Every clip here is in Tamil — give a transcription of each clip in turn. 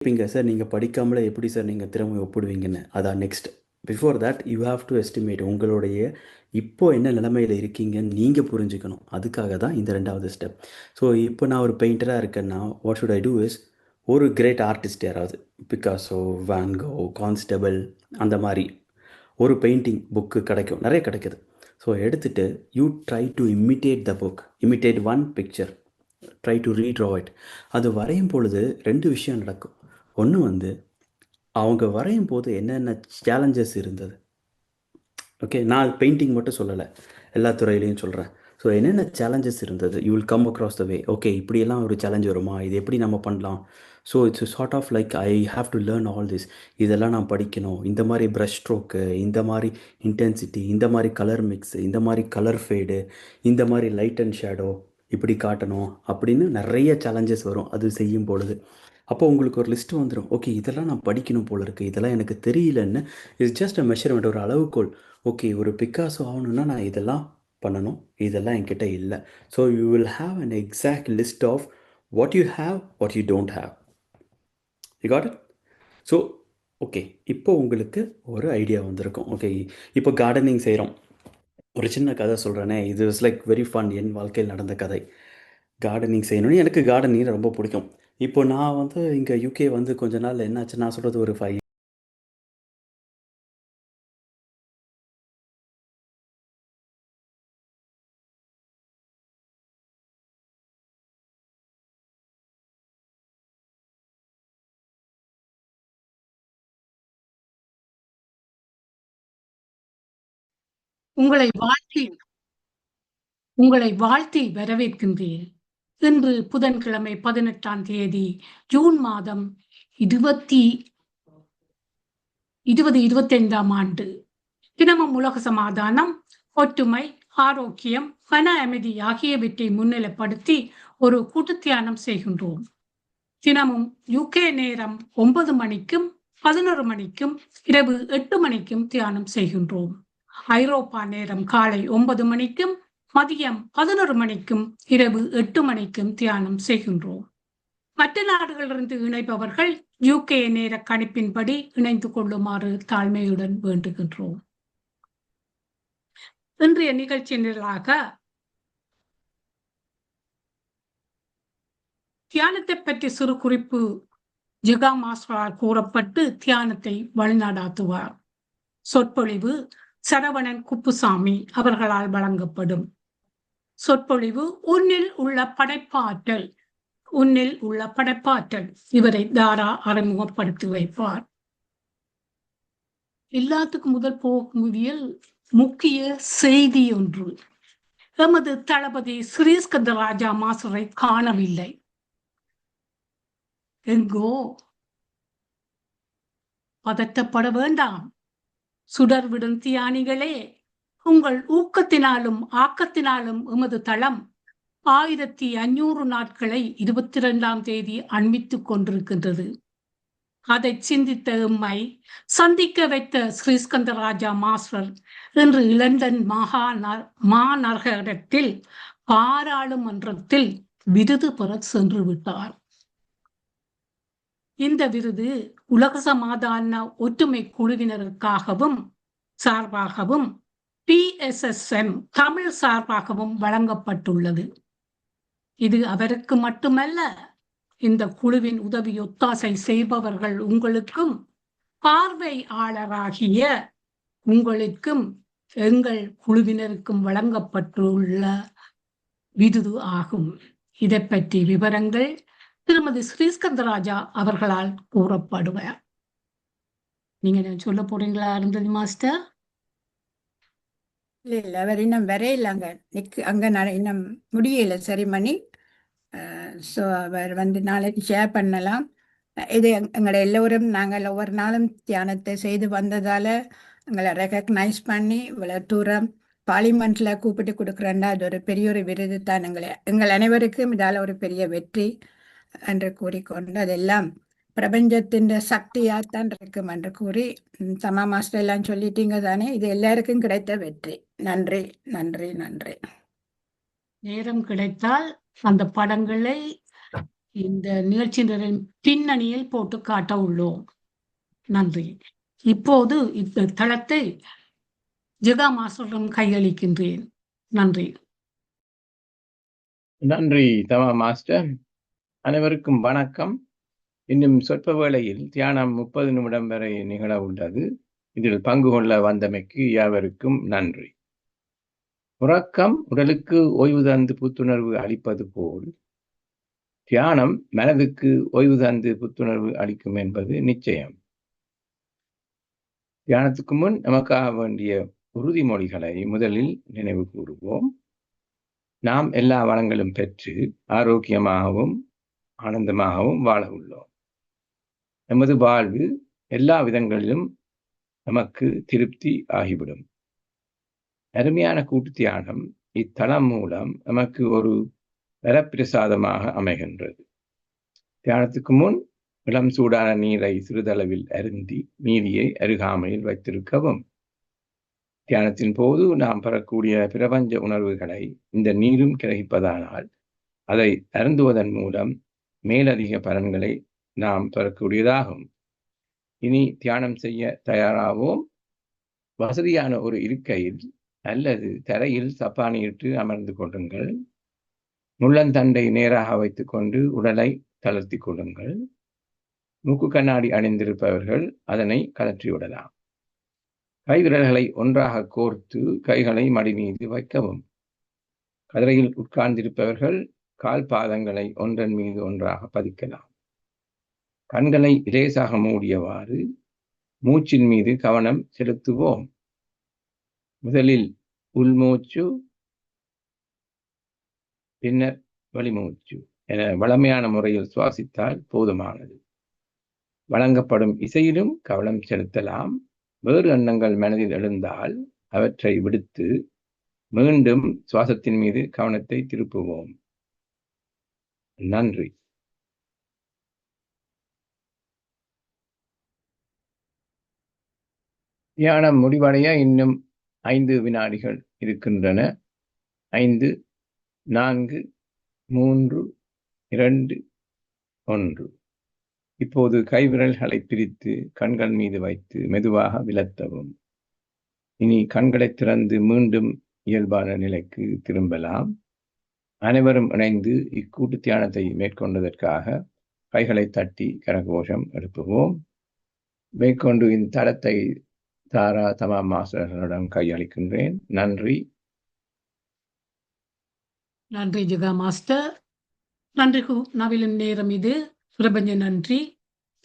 கேட்பீங்க சார், நீங்கள் படிக்காமலே எப்படி சார் நீங்கள் திறமை ஒப்பிடுவீங்கன்னு. அதான் next. Before that you have to estimate உங்களுடைய இப்போ என்ன நிலைமையில் இருக்கீங்கன்னு நீங்கள் புரிஞ்சுக்கணும். அதுக்காக தான் இந்த ரெண்டாவது ஸ்டெப். ஸோ இப்போ நான் ஒரு பெயிண்டராக இருக்கேன்னா what should I do is, ஒரு கிரேட் ஆர்டிஸ்ட் யாராவது பிகாசோ, வான்கோ, கான்ஸ்டபிள், அந்த மாதிரி ஒரு பெயிண்டிங் புக்கு கிடைக்கும், நிறைய கிடைக்குது. ஸோ எடுத்துகிட்டு you try to imitate the book, imitate one picture, try to ரீட்ரா it. அது வரையும் பொழுது ரெண்டு விஷயம் நடக்கும். ஒன்று வந்து அவங்க வரையும் போது என்னென்ன சேலஞ்சஸ் இருந்தது. ஓகே, நான் பெயிண்டிங் மட்டும் சொல்லலை, எல்லா துறையிலையும் சொல்கிறேன். ஸோ என்னென்ன சேலஞ்சஸ் இருந்தது, you will come across the way. Okay, இப்படியெல்லாம் ஒரு சேலஞ்ச் வருமா, இது எப்படி நம்ம பண்ணலாம். So it's sort of like I have to learn all this. இதெல்லாம் நான் படிக்கணும், இந்த மாதிரி ப்ரஷ் ஸ்ட்ரோக்கு, இந்த மாதிரி இன்டென்சிட்டி, இந்த மாதிரி கலர் மிக்ஸு, இந்த மாதிரி கலர் ஃபேடு, இந்த மாதிரி லைட் அண்ட் ஷேடோ இப்படி காட்டணும் அப்படின்னு நிறைய சேலஞ்சஸ் வரும் அது செய்யும் பொழுது. அப்போ உங்களுக்கு ஒரு லிஸ்ட்டு வந்துடும். ஓகே, இதெல்லாம் நான் படிக்கணும் போல இருக்குது, இதெல்லாம் எனக்கு தெரியலன்னு. இட்ஸ் ஜஸ்ட் அ மெஷர்மெண்ட், ஒரு அளவுகோல். ஓகே, ஒரு பிக்காசோ ஆகணுன்னா நான் இதெல்லாம் பண்ணணும், இதெல்லாம் என்கிட்ட இல்லை. So you will have an exact list of what you have, what you don't have. You got it? So okay, இப்போ உங்களுக்கு ஒரு ஐடியா வந்திருக்கும். ஓகே, இப்போ கார்டனிங் செய்கிறோம். ஒரு சின்ன கதை சொல்கிறேனே, இது இஸ் லைக் வெரி ஃபன், என் வாழ்க்கையில் நடந்த கதை. கார்டனிங் செய்யணும்னு எனக்கு கார்டனிங் ரொம்ப பிடிக்கும். இப்போ நான் வந்து இங்கே யூகே வந்து கொஞ்ச நாள் என்னாச்சு, நான் சொல்கிறது ஒரு 5 உங்களை வாழ்த்தி வரவேற்கின்றேன். இன்று புதன்கிழமை 18ஆம் தேதி ஜூன் மாதம் 2025ஆம் ஆண்டு. தினமும் உலக சமாதானம், ஒற்றுமை, ஆரோக்கியம், மன அமைதி ஆகியவற்றை முன்னிலைப்படுத்தி ஒரு கூட்டு தியானம் செய்கின்றோம். தினமும் யூகே நேரம் 9 மணிக்கும் 11 மணிக்கும் இரவு 8 மணிக்கும் தியானம் செய்கின்றோம். ஐரோப்பா நேரம் காலை 9 மணிக்கும் மதியம் 11 மணிக்கும் இரவு 8 மணிக்கும் தியானம் செய்கின்றோம். மற்ற நாடுகளிலிருந்து இணைப்பவர்கள் யூகே நேர கணிப்பின்படி இணைந்து கொள்ளுமாறு தாழ்மையுடன் வேண்டுகின்றோம். இன்றைய நிகழ்ச்சி நிரலாக தியானத்தை பற்றி சிறு குறிப்பு ஜிகா மாஸ்டரால் கூறப்பட்டு தியானத்தை வழிநடாத்துவார். சொற்பொழிவு சரவணன் குப்புசாமி அவர்களால் வழங்கப்படும். சொற்பொழிவு உன்னில் உள்ள படைப்பாற்றல். இவரை தாரா அறிமுகப்படுத்தி வைப்பார். எல்லாத்துக்கும் முதல் போகுமுடியில் முக்கிய செய்தி ஒன்று. எமது தளபதி ஸ்ரீஸ்கந்தராஜா மாஸ்டரை காணவில்லை. எங்கோ? பதட்டப்பட வேண்டாம். சுடர்விடும் தியானிகளே, உங்கள் ஊக்கத்தினாலும் ஆக்கத்தினாலும் எமது தளம் 1500 நாட்களை 22ஆம் தேதி அண்மித்துக் கொண்டிருக்கின்றது. அதை சிந்தித்த எம்மை சந்திக்க வைத்த ஸ்ரீஸ்கந்தராஜா மாஸ்டர் இன்று இலண்டன் மாநகரத்தில் பாராளுமன்றத்தில் விருது பெற சென்று விட்டார். இந்த விருது உலக சமாதான ஒற்றுமை குழுவினருக்காகவும் சார்பாகவும் PSSM தமிழ் சார்பாகவும் வழங்கப்பட்டுள்ளது. இது அவருக்கு மட்டுமல்ல, இந்த குழுவின் உதவி ஒத்தாசை செய்பவர்கள் உங்களுக்கும், பார்வையாளராகிய உங்களுக்கும், எங்கள் குழுவினருக்கும் வழங்கப்பட்டுள்ள விருது ஆகும். இதை பற்றி விவரங்கள் திருமதி ஸ்ரீஸ்கந்தராஜா அவர்களால் கூறப்படுவார். நீங்க சொல்ல போறீங்களா அருந்ததி மாஸ்டர்? இல்ல அவர் இன்னும் வரையில அங்க இன்னும் முடியல சரிமணி. ஸோ அவர் வந்து நாளைக்கு ஷேர் பண்ணலாம். இது எங்களை எல்லோரும் நாங்கள் ஒவ்வொரு நாளும் தியானத்தை செய்து வந்ததால எங்களை ரெகக்னைஸ் பண்ணி இவ்வளோ தூரம் பார்லிமெண்ட்ல கூப்பிட்டு கொடுக்குறேன்னா அது ஒரு பெரிய ஒரு விருது தான். எங்கள் அனைவருக்கும் இதால் ஒரு பெரிய வெற்றி என்று கூறிக்கொண்டு அதெல்லாம் பிரபஞ்சத்தின் சக்தியாத்தான் இருக்கும் என்று கூறி சமா மாஸ்டர் எல்லாம் சொல்லிட்டீங்க தானே, இது எல்லாருக்கும் கிடைத்த வெற்றி. நன்றி நன்றி நன்றி. நேரம் கிடைத்தால் அந்த படங்களை இந்த நிகழ்ச்சியின் பின்னணியில் போட்டு காட்ட உள்ளோம். நன்றி. இப்போது இந்த தளத்தை ஜெகா மாஸ்டரிடம் கையளிக்கின்றேன். நன்றி. நன்றி தமா மாஸ்டர். அனைவருக்கும் வணக்கம். இன்னும் சொற்ப வேளையில் தியானம் 30 நிமிடம் வரை நிகழ உள்ளது. இதில் பங்கு கொள்ள வந்தமைக்கு யாவருக்கும் நன்றி. உறக்கம் உடலுக்கு ஓய்வு தந்து புத்துணர்வு அளிப்பது போல் தியானம் மனதுக்கு ஓய்வு தந்து புத்துணர்வு அளிக்கும் என்பது நிச்சயம். தியானத்துக்கு முன் நமக்காக வேண்டிய உறுதிமொழிகளை முதலில் நினைவு கூறுவோம். நாம் எல்லா வளங்களும் பெற்று ஆரோக்கியமாகவும் ஆனந்தமாகவும் வாழ உள்ளோம். நமது வாழ்வு எல்லா விதங்களிலும் நமக்கு திருப்தி ஆகிவிடும். அருமையான கூட்டு தியானம் இத்தளம் மூலம் நமக்கு ஒரு வரப்பிரசாதமாக அமைகின்றது. தியானத்துக்கு முன் இளம் சூடான நீரை சிறிதளவில் அருந்தி மீதியை அருகாமையில் வைத்திருக்கவும். தியானத்தின் போது நாம் பெறக்கூடிய பிரபஞ்ச உணர்வுகளை இந்த நீரும் கிரகிப்பதானால் அதை அருந்துவதன் மூலம் மேலதிக பலன்களை நாம் பெறக்கூடியதாகும். இனி தியானம் செய்ய தயாராவோம். வசதியான ஒரு இருக்கையில் அல்லது தரையில் சப்பானியிட்டு அமர்ந்து கொள்ளுங்கள். முள்ளந்தண்டை நேராக வைத்துக் கொண்டு உடலை தளர்த்தி கொள்ளுங்கள். மூக்கு கண்ணாடி அணிந்திருப்பவர்கள் அதனை கழற்றிவிடலாம். கைவிரல்களை ஒன்றாக கோர்த்து கைகளை மடி மீது வைக்கவும். கதிரையில் உட்கார்ந்திருப்பவர்கள் கால் பாதங்களை ஒன்றன் மீது ஒன்றாக பதிக்கலாம். கண்களை இலேசாக மூடியவாறு மூச்சின் மீது கவனம் செலுத்துவோம். முதலில் உள்மூச்சு, பின்னர் வெளிமூச்சு என வளமையான முறையில் சுவாசித்தால் போதுமானது. வழங்கப்படும் இசையிலும் கவனம் செலுத்தலாம். வேறு எண்ணங்கள் மனதில் எழுந்தால் அவற்றை விடுத்து மீண்டும் சுவாசத்தின் மீது கவனத்தை திருப்புவோம். நன்றி. தியானம் முடிவடைய இன்னும் 5 வினாடிகள் இருக்கின்றன. 5, 4, 3, 2, 1. இப்போது கைவிரல்களை பிரித்து கண்கள் மீது வைத்து மெதுவாக விலத்தவும். இனி கண்களை திறந்து மீண்டும் இயல்பான நிலைக்கு திரும்பலாம். அனைவரும் இணைந்து இக்கூட்டு தியானத்தை மேற்கொண்டதற்காக கைகளை தட்டி கரகோஷம் எழுப்புவோம். மேற்கொண்டு இந்த தளத்தை தாரா தமா மாஸ்டர்களிடம் கையளிக்கின்றேன். நன்றி. நன்றி ஜெகா மாஸ்டர். நன்றி நவிலின் நேரம் இது. பிரபஞ்ச நன்றி.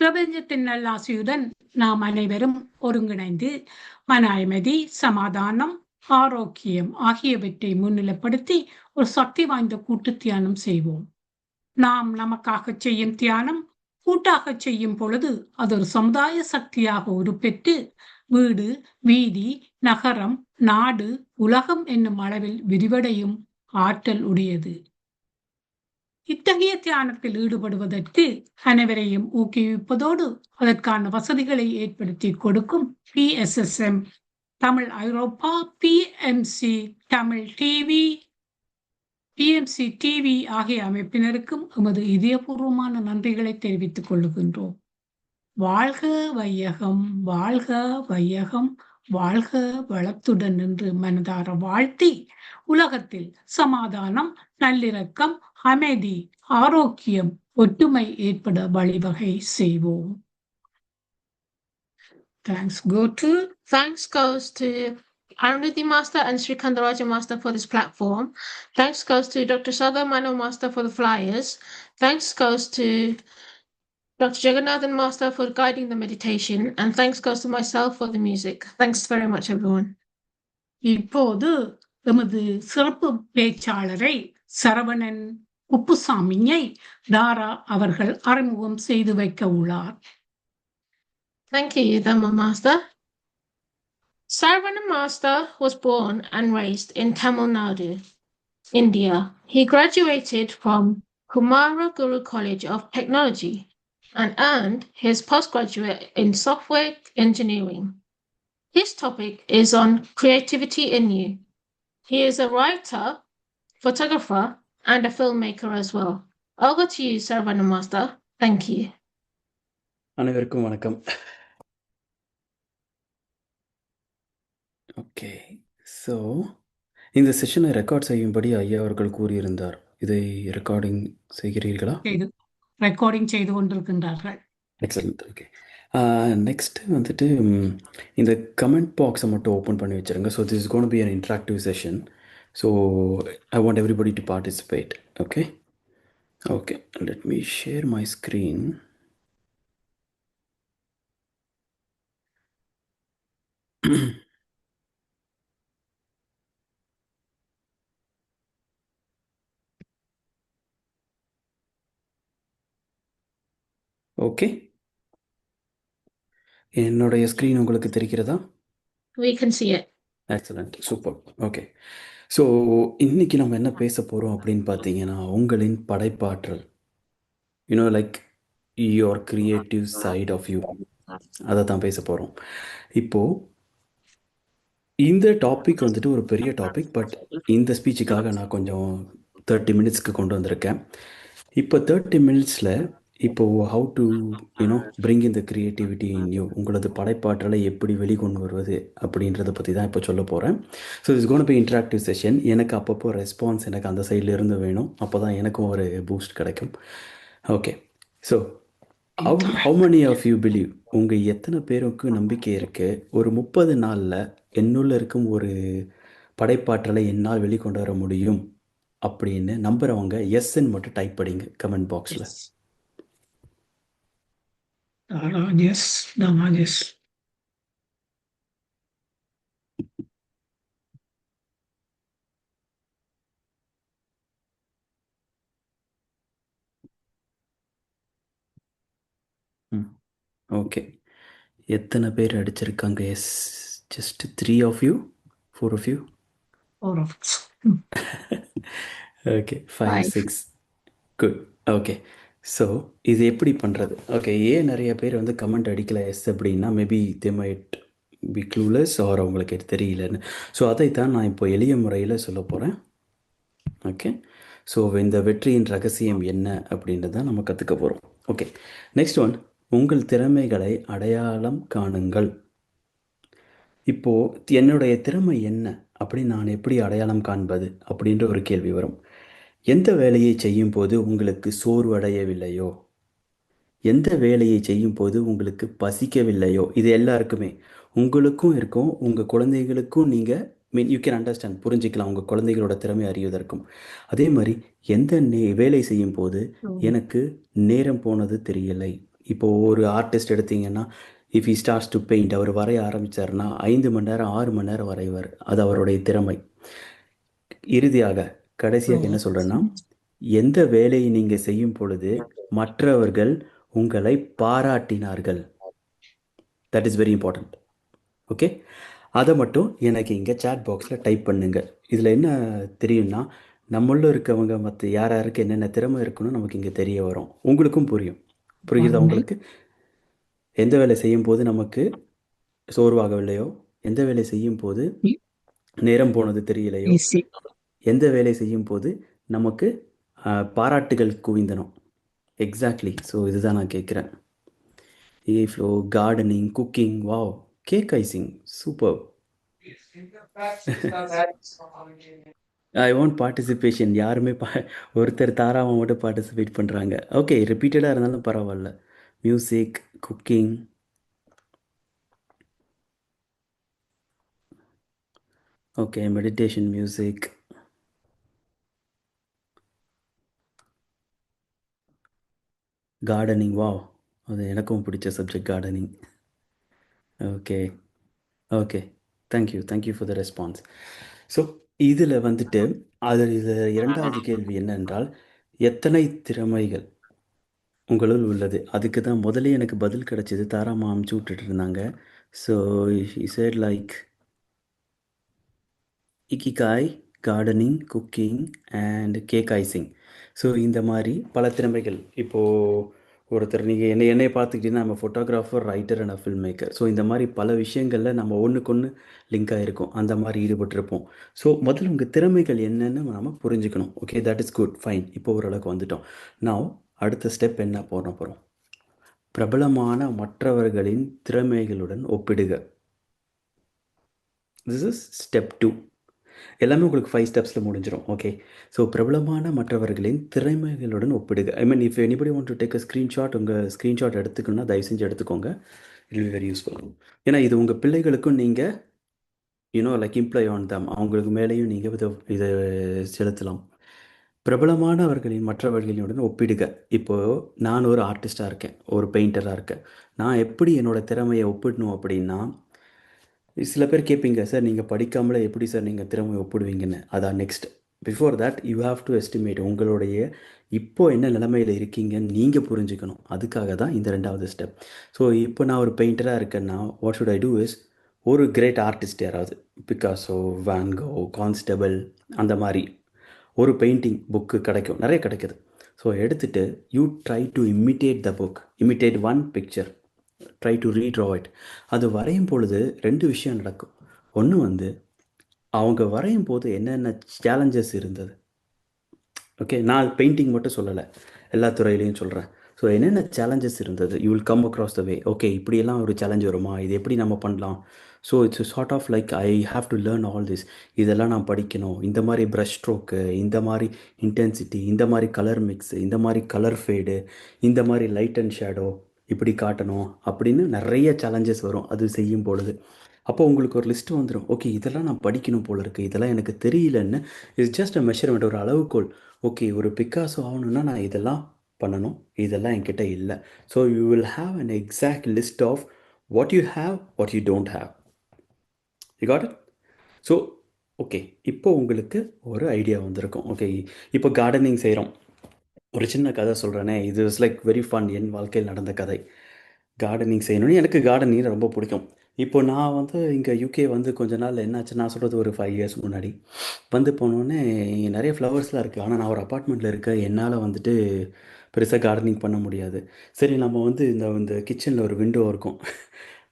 பிரபஞ்சத்தின் நல்லாசியுடன் நாம் அனைவரும் ஒருங்கிணைந்து மன அமைதி, சமாதானம், ஆரோக்கியம் ஆகியவற்றை முன்னிலைப்படுத்தி ஒரு சக்தி வாய்ந்த கூட்டு தியானம் செய்வோம். நாம் நமக்காக செய்யும் தியானம் கூட்டாக செய்யும் பொழுது அது ஒரு சமுதாய சக்தியாக உருப்பெற்று வீடு, வீதி, நகரம், நாடு, உலகம் என்னும் அளவில் விரிவடையும் ஆற்றல் உடையது. இத்தகைய தியானத்தில் ஈடுபடுவதற்கு அனைவரையும் ஊக்குவிப்பதோடு அதற்கான வசதிகளை ஏற்படுத்தி கொடுக்கும் PSSM தமிழ் ஐரோப்பா, PMC தமிழ் PMC TV ஆகிய அமைப்பினருக்கும் எமது இதயபூர்வமான நன்றிகளை தெரிவித்துக் கொள்ளுகின்றோம். வாழ்க வையகம், வாழ்க வையகம், வாழ்க வளத்துடன் என்று மனதார வாழ்த்தி உலகத்தில் சமாதானம், நல்லிணக்கம், அமைதி, ஆரோக்கியம், ஒற்றுமை ஏற்பட வழிவகை செய்வோம். Thanks goes to Arundhati Master and Sri Kandaraja Master for this platform. Thanks goes to Dr. Sadha Mano Master for the flyers. Thanks goes to Dr. Jagannathan Master for guiding the meditation. And thanks goes to myself for the music. Thanks very much, everyone. இப்போது எமது சிறப்பு பேச்சாளரை சரவணன் குப்புசாமியை தாரா அவர்கள் அறிமுகம் செய்து வைக்க உள்ளார். Thank you, Dhamma Master. Sarvana Master was born and raised in Tamil Nadu, India. He graduated from Kumara Guru College of Technology and earned his postgraduate in software engineering. His topic is on creativity in you. He is a writer, photographer, and a filmmaker as well. Over to you, Sarvana Master. Thank you. அனைவருக்கும் வணக்கம். ஓகே. ஸோ இந்த செஷனை ரெக்கார்ட் செய்யும்படி ஐயா அவர்கள் கூறியிருந்தார். இதை ரெக்கார்டிங் செய்கிறீர்களா? ரெக்கார்டிங் செய்து கொண்டிருக்கின்றார்கள். எக்ஸலண்ட். ஓகே. நெக்ஸ்ட்டு வந்துட்டு இந்த கமெண்ட் பாக்ஸை மட்டும் ஓப்பன் பண்ணி வச்சுருங்க. So this is gonna be an interactive session. So I want everybody to participate. Okay. Okay. Let me share my screen. Okay. என்னுடைய ஸ்க்ரீன் உங்களுக்கு தெரிகிறதா? We can see it. Excellent. Super. Okay. So இன்னைக்கு நம்ம என்ன பேச போகிறோம் அப்படின்னு பார்த்தீங்கன்னா, உங்களின் படைப்பாற்றல். Like your creative side of you, அதை தான் பேச போகிறோம். இப்போது இந்த டாபிக் வந்துட்டு ஒரு பெரிய டாபிக். பட் இந்த ஸ்பீச்சுக்காக நான் கொஞ்சம் 30 மினிட்ஸ்க்கு கொண்டு வந்திருக்கேன். இப்போ 30 மினிட்ஸில் இப்போது how to bring in the creativity in you, உங்களது படைப்பாற்றலை எப்படி வெளிக்கொண்டு வருவது அப்படின்றத பற்றி தான் இப்போ சொல்ல போகிறேன். So it's gonna be interactive session. எனக்கு அப்பப்போ ரெஸ்பான்ஸ் எனக்கு அந்த சைடில் இருந்து வேணும். அப்போ தான் எனக்கும் ஒரு பூஸ்ட் கிடைக்கும். Okay. So how many of you believe, உங்கள் எத்தனை பேருக்கு நம்பிக்கை இருக்குது ஒரு 30 நாளில் என்னுள்ள இருக்கும் ஒரு படைப்பாற்றலை என்னால் வெளிக்கொண்டு வர முடியும் அப்படின்னு நம்புகிறவங்க எஸ்ன்னு மட்டும் டைப் படிங்க கமெண்ட் பாக்ஸில். எஸ். எஸ். ஓகே. எத்தனை பேர் அடிச்சிருக்காங்க? Yes. Just 3 of you, 4 of you. Okay. 5, 6. Good. Okay. So இது எப்படி பண்ணுறது? ஓகே. ஏன் நிறைய பேர் வந்து கமெண்ட் அடிக்கலை எஸ் அப்படின்னா, maybe they might be clueless or அவங்களுக்கு தெரியலன்னு. ஸோ அதைத்தான் நான் இப்போ எளிய முறையில் சொல்ல போகிறேன். ஓகே. ஸோ இந்த வெற்றியின் ரகசியம் என்ன அப்படின்றத நம்ம கற்றுக்க போகிறோம். ஓகே. நெக்ஸ்ட் ஒன், உங்கள் திறமைகளை அடையாளம் காணுங்கள். இப்போது என்னுடைய திறமை என்ன அப்படி நான் எப்படி அடையாளம் காண்பது அப்படின்ற ஒரு கேள்வி வரும். எந்த வேலையை செய்யும் போது உங்களுக்கு சோர்வடையவில்லையோ, எந்த வேலையை செய்யும் போது உங்களுக்கு பசிக்கவில்லையோ, இது எல்லாருக்குமே உங்களுக்கும் இருக்கும், உங்கள் குழந்தைகளுக்கும் நீங்கள் யூ கேன் அண்டர்ஸ்டாண்ட், புரிஞ்சிக்கலாம் உங்கள் குழந்தைகளோட திறமை அறிவதற்கும். அதே மாதிரி எந்த வேலை செய்யும் போது எனக்கு நேரம் போனது தெரியலை. இப்போது ஒரு ஆர்டிஸ்ட் எடுத்தீங்கன்னா, if he starts to paint, அவர் வரைய ஆரம்பித்தார்னா 5 மணி நேரம் 6 மணி நேரம் வரைவார். அது அவருடைய திறமை. இறுதியாக கடைசியாக என்ன சொல்கிறேன்னா, எந்த வேலையை நீங்கள் செய்யும் பொழுது மற்றவர்கள் உங்களை பாராட்டினார்கள். That is very important. Okay. அதை மட்டும் எனக்கு இங்கே சேட் பாக்ஸில் டைப் பண்ணுங்க. இதில் என்ன தெரியும்னா, நம்மளும் இருக்கவங்க மற்ற யார் யாருக்கு என்னென்ன திறமை இருக்குன்னு நமக்கு இங்கே தெரிய வரும். உங்களுக்கும் புரியுதா? உங்களுக்கு எந்த வேலை செய்யும் போது நமக்கு சோர்வாகவில்லையோ, எந்த வேலை செய்யும் போது நேரம் போனது தெரியலையோ, எந்த வேலை செய்யும் போது நமக்கு பாராட்டுகள் குவிந்தனோ. எக்ஸாக்ட்லி. ஸோ இதுதான் நான் கேட்குறேன். Flow, gardening, cooking, wow, cake icing, super. I want participation. யாருமே ஒருத்தர் தாராமல் மட்டும் பார்ட்டிசிபேட் பண்ணுறாங்க. ஓகே. ரிப்பீட்டடாக இருந்தாலும் பரவாயில்ல. Music, cooking, okay. Meditation, music, gardening, wow, அது எனக்கும் பிடிச்ச subject gardening. Okay. Okay. Thank you for the response. So இதில் வந்துட்டு இது இரண்டாவது கேள்வி என்னென்றால், எத்தனை திறமைகள் உங்களுள் உள்ளது? அதுக்கு தான் முதலே எனக்கு பதில் கிடச்சிது. தாராமா அமுச்சு விட்டுட்டு இருந்தாங்க. So said like ikigai, gardening, cooking and cake icing. So இந்த மாதிரி பல திறமைகள். இப்போது ஒருத்தர் நீங்கள் என்னைய பார்த்துக்கிட்டிங்கன்னா நம்ம photographer, writer and film maker. So இந்த மாதிரி பல விஷயங்களில் நம்ம ஒன்றுக்கொன்று லிங்க் ஆகிருக்கோம். அந்த மாதிரி ஈடுபட்டிருப்போம். ஸோ முதல்ல உங்கள் திறமைகள் என்னன்னு நம்ம புரிஞ்சுக்கணும். Okay, that is good, fine. இப்போ ஓரளவுக்கு வந்துட்டோம். நான் அடுத்த ஸ்டெப் என்ன போட போகிறோம்? பிரபலமான மற்றவர்களின் திறமைகளுடன் ஒப்பிடுக. This is step 2. எல்லாமே உங்களுக்கு 5 ஸ்டெப்ஸில் முடிஞ்சிடும். ஓகே, ஸோ பிரபலமான மற்றவர்களின் திறமைகளுடன் ஒப்பிடுக. I mean if anybody want to take a screenshot, உங்கள் ஸ்க்ரீன்ஷாட் எடுத்துக்கணும்னா தயவு செஞ்சு எடுத்துக்கோங்க. It will very useful. ஏன்னா இது உங்கள் பிள்ளைகளுக்கும் நீங்கள் லைக் இம்ப்ளாய் ஆன் தம், அவங்களுக்கு மேலேயும் நீங்கள் இதை செலுத்தலாம். பிரபலமானவர்களின் மற்றவர்களுடன் ஒப்பிடுக. இப்போது நான் ஒரு ஆர்டிஸ்டாக இருக்கேன், ஒரு பெயிண்டராக இருக்கேன். நான் எப்படி என்னோடய திறமையை ஒப்பிடணும் அப்படின்னா, சில பேர் கேட்பீங்க, சார் நீங்கள் படிக்காமலே எப்படி சார் நீங்கள் திறமையை ஒப்பிடுவீங்கன்னு. அதான் next. Before that you have to estimate உங்களுடைய இப்போ என்ன நிலைமையில் இருக்கீங்கன்னு நீங்கள் புரிஞ்சுக்கணும். அதுக்காக தான் இந்த 2வது ஸ்டெப். ஸோ இப்போ நான் ஒரு பெயிண்டராக இருக்கேன்னா what should I do is, ஒரு கிரேட் ஆர்டிஸ்ட் யாராவது, பிகாசோ, வான்கோ, கான்ஸ்டபிள், அந்த மாதிரி ஒரு பெயிண்டிங் புக்கு கிடைக்கும், நிறைய கிடைக்குது. ஸோ எடுத்துகிட்டு you try to imitate the book, imitate one picture, try to ரீட்ரா it. அது வரையும் பொழுது 2 விஷயம் நடக்கும். ஒன்று வந்து அவங்க வரையும் போது என்னென்ன சேலஞ்சஸ் இருந்தது. ஓகே, நான் பெயிண்டிங் மட்டும் சொல்லலை, எல்லா துறையிலையும் சொல்கிறேன். ஸோ என்னென்ன சேலஞ்சஸ் இருந்தது, you will come across the way. Okay, இப்படியெல்லாம் ஒரு சேலஞ்ச் வருமா, இது எப்படி நம்ம பண்ணலாம். So it's sort of like I have to learn all this. இதெல்லாம் நான் படிக்கணும். இந்த மாதிரி ப்ரஷ் ஸ்ட்ரோக்கு, இந்த மாதிரி இன்டென்சிட்டி, இந்த மாதிரி கலர் மிக்ஸு, இந்த மாதிரி கலர் ஃபேடு, இந்த மாதிரி லைட் அண்ட் ஷேடோ இப்படி காட்டணும் அப்படின்னு நிறைய சேலஞ்சஸ் வரும் அது செய்யும் பொழுது. அப்போ உங்களுக்கு ஒரு லிஸ்ட்டு வந்துடும். ஓகே, இதெல்லாம் நான் படிக்கணும் போல இருக்குது, இதெல்லாம் எனக்கு தெரியலன்னு. இட்ஸ் ஜஸ்ட் அ மெஷர்மெண்ட், ஒரு அளவுகோல். ஓகே, ஒரு பிக்காசோ ஆகணுன்னா நான் இதெல்லாம் பண்ணணும், இதெல்லாம் என்கிட்ட இல்லை. So you will have an exact list of what you have, what you don't have. You got it? So okay, இப்போ உங்களுக்கு ஒரு ஐடியா வந்திருக்கும். ஓகே, இப்போ கார்டனிங் செய்கிறோம். ஒரு சின்ன கதை சொல்கிறேனே, இது இஸ் லைக் வெரி ஃபன், என் வாழ்க்கையில் நடந்த கதை. கார்டனிங் செய்யணும்னு எனக்கு கார்டனிங் ரொம்ப பிடிக்கும். இப்போ நான் வந்து இங்கே யூகே வந்து கொஞ்ச நாள் என்னாச்சு, நான் சொல்கிறது ஒரு 5 இயர்ஸ் முன்னாடி வந்து போனோடனே இங்கே நிறைய ஃப்ளவர்ஸ்லாம் இருக்குது. ஆனால் நான் ஒரு அப்பார்ட்மெண்ட்டில் இருக்கேன், என்னால் வந்துட்டு பெருசாக கார்டனிங் பண்ண முடியாது. சரி, நம்ம வந்து இந்த இந்த கிச்சனில் ஒரு விண்டோ இருக்கும்,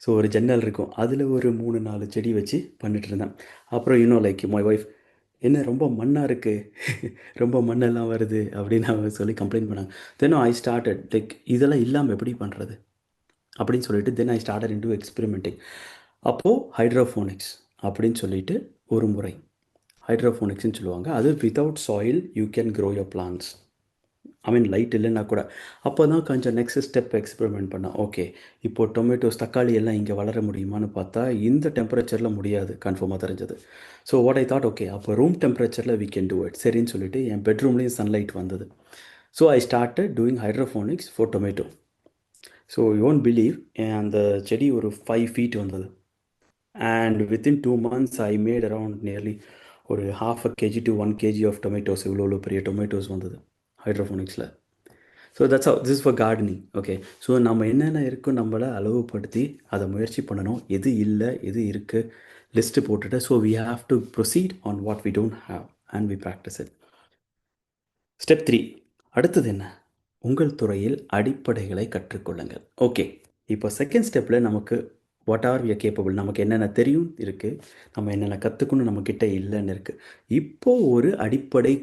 ஸோ ஒரு ஜன்னல் இருக்கும், அதில் ஒரு 3-4 செடி வச்சு பண்ணிட்டு இருந்தேன். அப்புறம் இன்னும் லைக் மை ஒய்ஃப், என்ன ரொம்ப மண்ணாக இருக்குது, ரொம்ப மண்ணெல்லாம் வருது அப்படின்னு அவங்க சொல்லி கம்ப்ளைண்ட் பண்ணாங்க. தென் ஐ ஸ்டார்டட் லைக் இதெல்லாம் இல்லாமல் எப்படி பண்ணுறது அப்படின்னு சொல்லிட்டு then I started into experimenting. அப்போது ஹைட்ரோஃபோனிக்ஸ் அப்படின்னு சொல்லிட்டு ஒரு முறை, ஹைட்ரோஃபோனிக்ஸ்ன்னு சொல்லுவாங்க. அது without soil you can grow your plants. I mean light இல்லைன்னா கூட. அப்போ தான் கொஞ்சம் நெக்ஸ்ட் ஸ்டெப் எக்ஸ்பெரிமெண்ட் பண்ணேன். ஓகே, இப்போது டொமேட்டோஸ், தக்காளி எல்லாம் இங்கே வளர முடியுமான்னு பார்த்தா இந்த டெம்பரேச்சரில் முடியாது, கன்ஃபார்மாக தெரிஞ்சது. So what I thought, okay அப்போ ரூம் டெம்பரேச்சரில் வி கேன் டூ இட். சரின்னு சொல்லிட்டு என் பெட்ரூம்லேயும் சன்லைட் வந்தது. So I started doing hydroponics for tomato. So you won't believe, அந்த செடி ஒரு 5 feet வந்தது. And within 2 months I made around nearly ஒரு 1/2 kg to 1 kg of tomatoes. இவ்வளோ பெரிய டொமேட்டோஸ் வந்தது ஹைட்ரோஃபோனிக்ஸில். So that's how this is for gardening. ஓகே, ஸோ நம்ம என்னென்ன இருக்கோ நம்மளை அளவுப்படுத்தி அதை முயற்சி பண்ணணும். எது இல்லை, எது இருக்குது லிஸ்ட்டு போட்டுட்டு, so we have to proceed on what we don't have and we practise it. Step 3, அடுத்தது என்ன? உங்கள் துறையில் அடிப்படைகளை கற்றுக்கொள்ளுங்கள். ஓகே, இப்போ செகண்ட் ஸ்டெப்பில் நமக்கு வாட் ஆர் வி கேப்பபிள், நமக்கு என்னென்ன தெரியும் இருக்குது, நம்ம என்னென்ன கற்றுக்கணும் நம்மக்கிட்ட இல்லைன்னு இருக்குது. இப்போது ஒரு அடிப்படை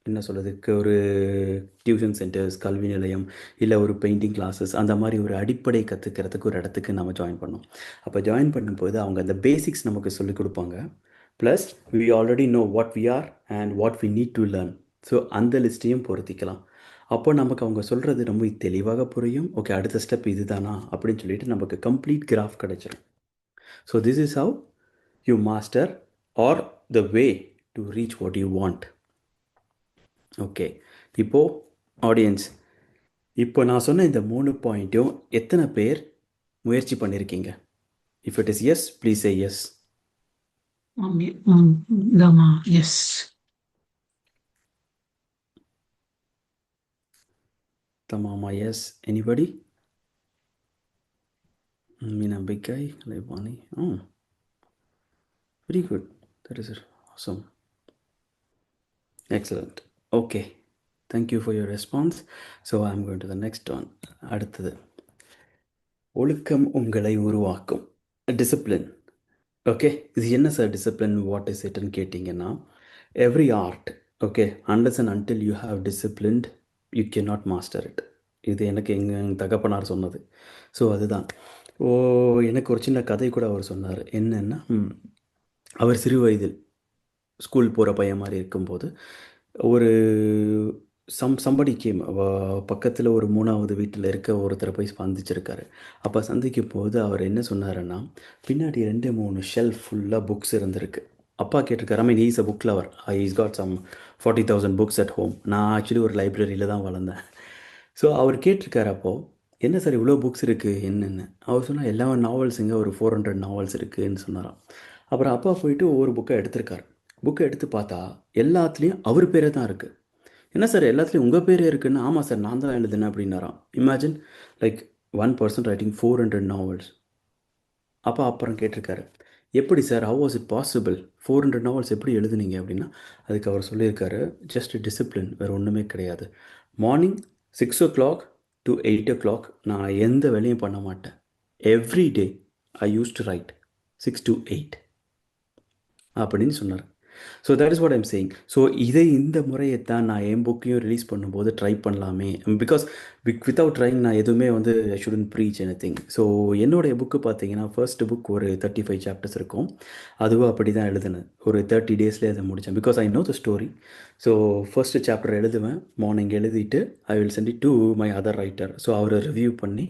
என்ன சொல்கிறதுக்கு, ஒரு டியூஷன் சென்டர்ஸ், கல்வி நிலையம், இல்லை ஒரு பெயிண்டிங் கிளாஸஸ், அந்த மாதிரி ஒரு அடிப்படை கற்றுக்கிறதுக்கு ஒரு இடத்துக்கு நம்ம ஜாயின் பண்ணோம். அப்போ ஜாயின் பண்ணும்போது அவங்க அந்த பேசிக்ஸ் நமக்கு சொல்லிக் கொடுப்பாங்க. Plus we already know what we are and what we need to learn. So அந்த லிஸ்ட்டையும் பொருத்திக்கலாம். அப்போ நமக்கு அவங்க சொல்கிறது ரொம்ப தெளிவாக புரியும். ஓகே, அடுத்த ஸ்டெப் இது தானா அப்படின்னு சொல்லிட்டு நமக்கு கம்ப்ளீட் கிராஃப் கிடச்சிடும். So this is how you master R the way to reach what you want. Okay, இப்போது ஆடியன்ஸ், இப்போ நான் சொன்ன இந்த 3 பாயிண்ட்டையும் எத்தனை பேர் முயற்சி பண்ணியிருக்கீங்க? If it is yes, please say yes. Yes. Tamama, yes. Anybody? Meena, big guy, Leibani. Oh, very good. That is awesome. Excellent. Okay, thank you for your response. So I am going to the next one. அடுத்தது, ஒழுக்கம் உங்களை உருவாக்கும். டிசிப்ளின். ஓகே, இது என்ன சார் டிசிப்ளின், வாட் இஸ் இட்னு கேட்டிங்கன்னா, every art, okay, unless and until you have disciplined you can not master it. இது எனக்கு எங்கள் தகப்பனார் சொன்னது. ஸோ அதுதான். எனக்கு ஒரு சின்ன கதை கூட அவர் சொன்னார். என்னென்னா, அவர் சிறு வயதில் ஸ்கூல் போகிற பையன் மாதிரி இருக்கும்போது ஒரு சம்படி கேம் பக்கத்தில் ஒரு 3வது வீட்டில் இருக்க ஒருத்தரை போய் சந்திச்சிருக்காரு. அப்போ சந்திக்கும் போது அவர் என்ன சொன்னாருன்னா, பின்னாடி 2-3 ஷெல்ஃப் ஃபுல்லாக புக்ஸ் இருந்திருக்கு. அப்பா கேட்டிருக்காரு. I mean he's a book lover. He's got some 40,000 books at home. நான் ஆக்சுவலி ஒரு லைப்ரரியில் தான் வளர்ந்தேன். ஸோ அவர் கேட்டிருக்காரு, அப்போது என்ன சார் இவ்வளோ புக்ஸ் இருக்குது என்னென்னு. அவர் சொன்னால் எல்லா நாவல்ஸுங்க ஒரு 400 நாவல்ஸ் இருக்குதுன்னு சொன்னாராம். அப்புறம் அப்பா போயிட்டு ஒவ்வொரு புக்கை எடுத்திருக்காரு. புக்கை எடுத்து பார்த்தா எல்லாத்துலேயும் அவர் பேரே தான் இருக்குது. என்ன சார் எல்லாத்துலேயும் உங்கள் பேரே இருக்குன்னு. ஆமாம் சார் நான் தான் எழுதுனேன் அப்படின்னாராம். Imagine, like 1 person writing 400 novels. அப்பா அப்புறம் கேட்டிருக்காரு, எப்படி sir, how was it possible, 400 novels எப்படி எழுதுனீங்க அப்படின்னா, அதுக்கு அவர் சொல்லியிருக்காரு, ஜஸ்ட் டிசிப்ளின், வேறு ஒன்றுமே கிடையாது. மார்னிங் 6 o'clock to 8 o'clock நான் எந்த வேலையும் பண்ண மாட்டேன். Every day I use to right 6 to 8 அப்படின்னு சொன்னார். So that is what I'm saying. So இந்த முறையைத்தான் நான் என் புக்கையும் ரிலீஸ் பண்ணும்போது ட்ரை பண்ணலாமே. பிகாஸ் வித்தவுட் ட்ரைங் நான் எதுவுமே I shouldn't preach anything. So என்னுடைய புக்கு பார்த்தீங்கன்னா, ஃபர்ஸ்ட் புக் ஒரு 35 chapters இருக்கும். அதுவும் அப்படி தான் எழுதுனேன். ஒரு 30 daysலேயே அதை முடித்தேன். Because I know the story. So first chapter எழுதுவேன், மார்னிங் எழுதிட்டு I will send it to my other writer. So அவர் ரிவ்யூ பண்ணி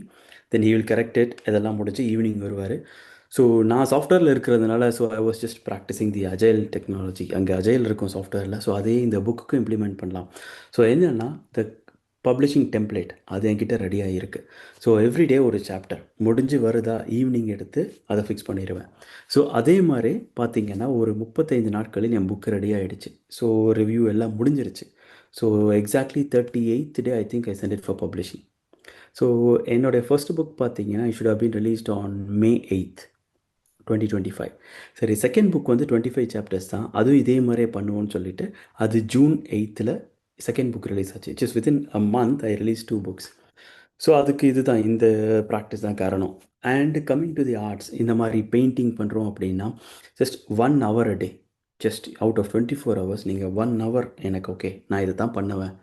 then he will correct it. இதெல்லாம் முடிச்சு ஈவினிங் வருவார். ஸோ நான் சாஃப்ட்வேரில் இருக்கிறதுனால, so I was just practising the agile technology. அங்கே அஜைல் இருக்கும் சாஃப்ட்வேரில். ஸோ அதே இந்த புக்குக்கும் இம்ப்ளிமெண்ட் பண்ணலாம். ஸோ என்னென்னா, த பப்ளிஷிங் டெம்ப்ளேட் அது என்கிட்ட ரெடியாக இருக்குது. ஸோ எவ்ரிடே ஒரு சாப்டர் முடிஞ்சு வருதா, ஈவினிங் எடுத்து அதை ஃபிக்ஸ் பண்ணிடுவேன். ஸோ அதே மாதிரி பார்த்திங்கன்னா, ஒரு 35 நாட்களில் என் புக்கு ரெடி ஆகிடுச்சு. ஸோ ரிவ்யூ எல்லாம் முடிஞ்சிருச்சு. So exactly 38th day I think I sent it for publishing. So என்னுடைய ஃபர்ஸ்ட் புக் பார்த்தீங்கன்னா, I should have been released on May 8th 2025. சரி, செகண்ட் புக் 25 chapters தான். அதுவும் இதே மாதிரியே பண்ணுவோன்னு சொல்லிட்டு அது June 8th second book release ஆச்சு. Just within a month I release 2 books. So அதுக்கு இதுதான், இந்த ப்ராக்டிஸ் தான் காரணம். And coming to the arts, இந்த மாதிரி பெயிண்டிங் பண்ணுறோம் அப்படின்னா, just 1 hour a day, just out of 24 hours நீங்கள் 1 hour எனக்கு ஓகே நான் இதை தான் பண்ணுவேன்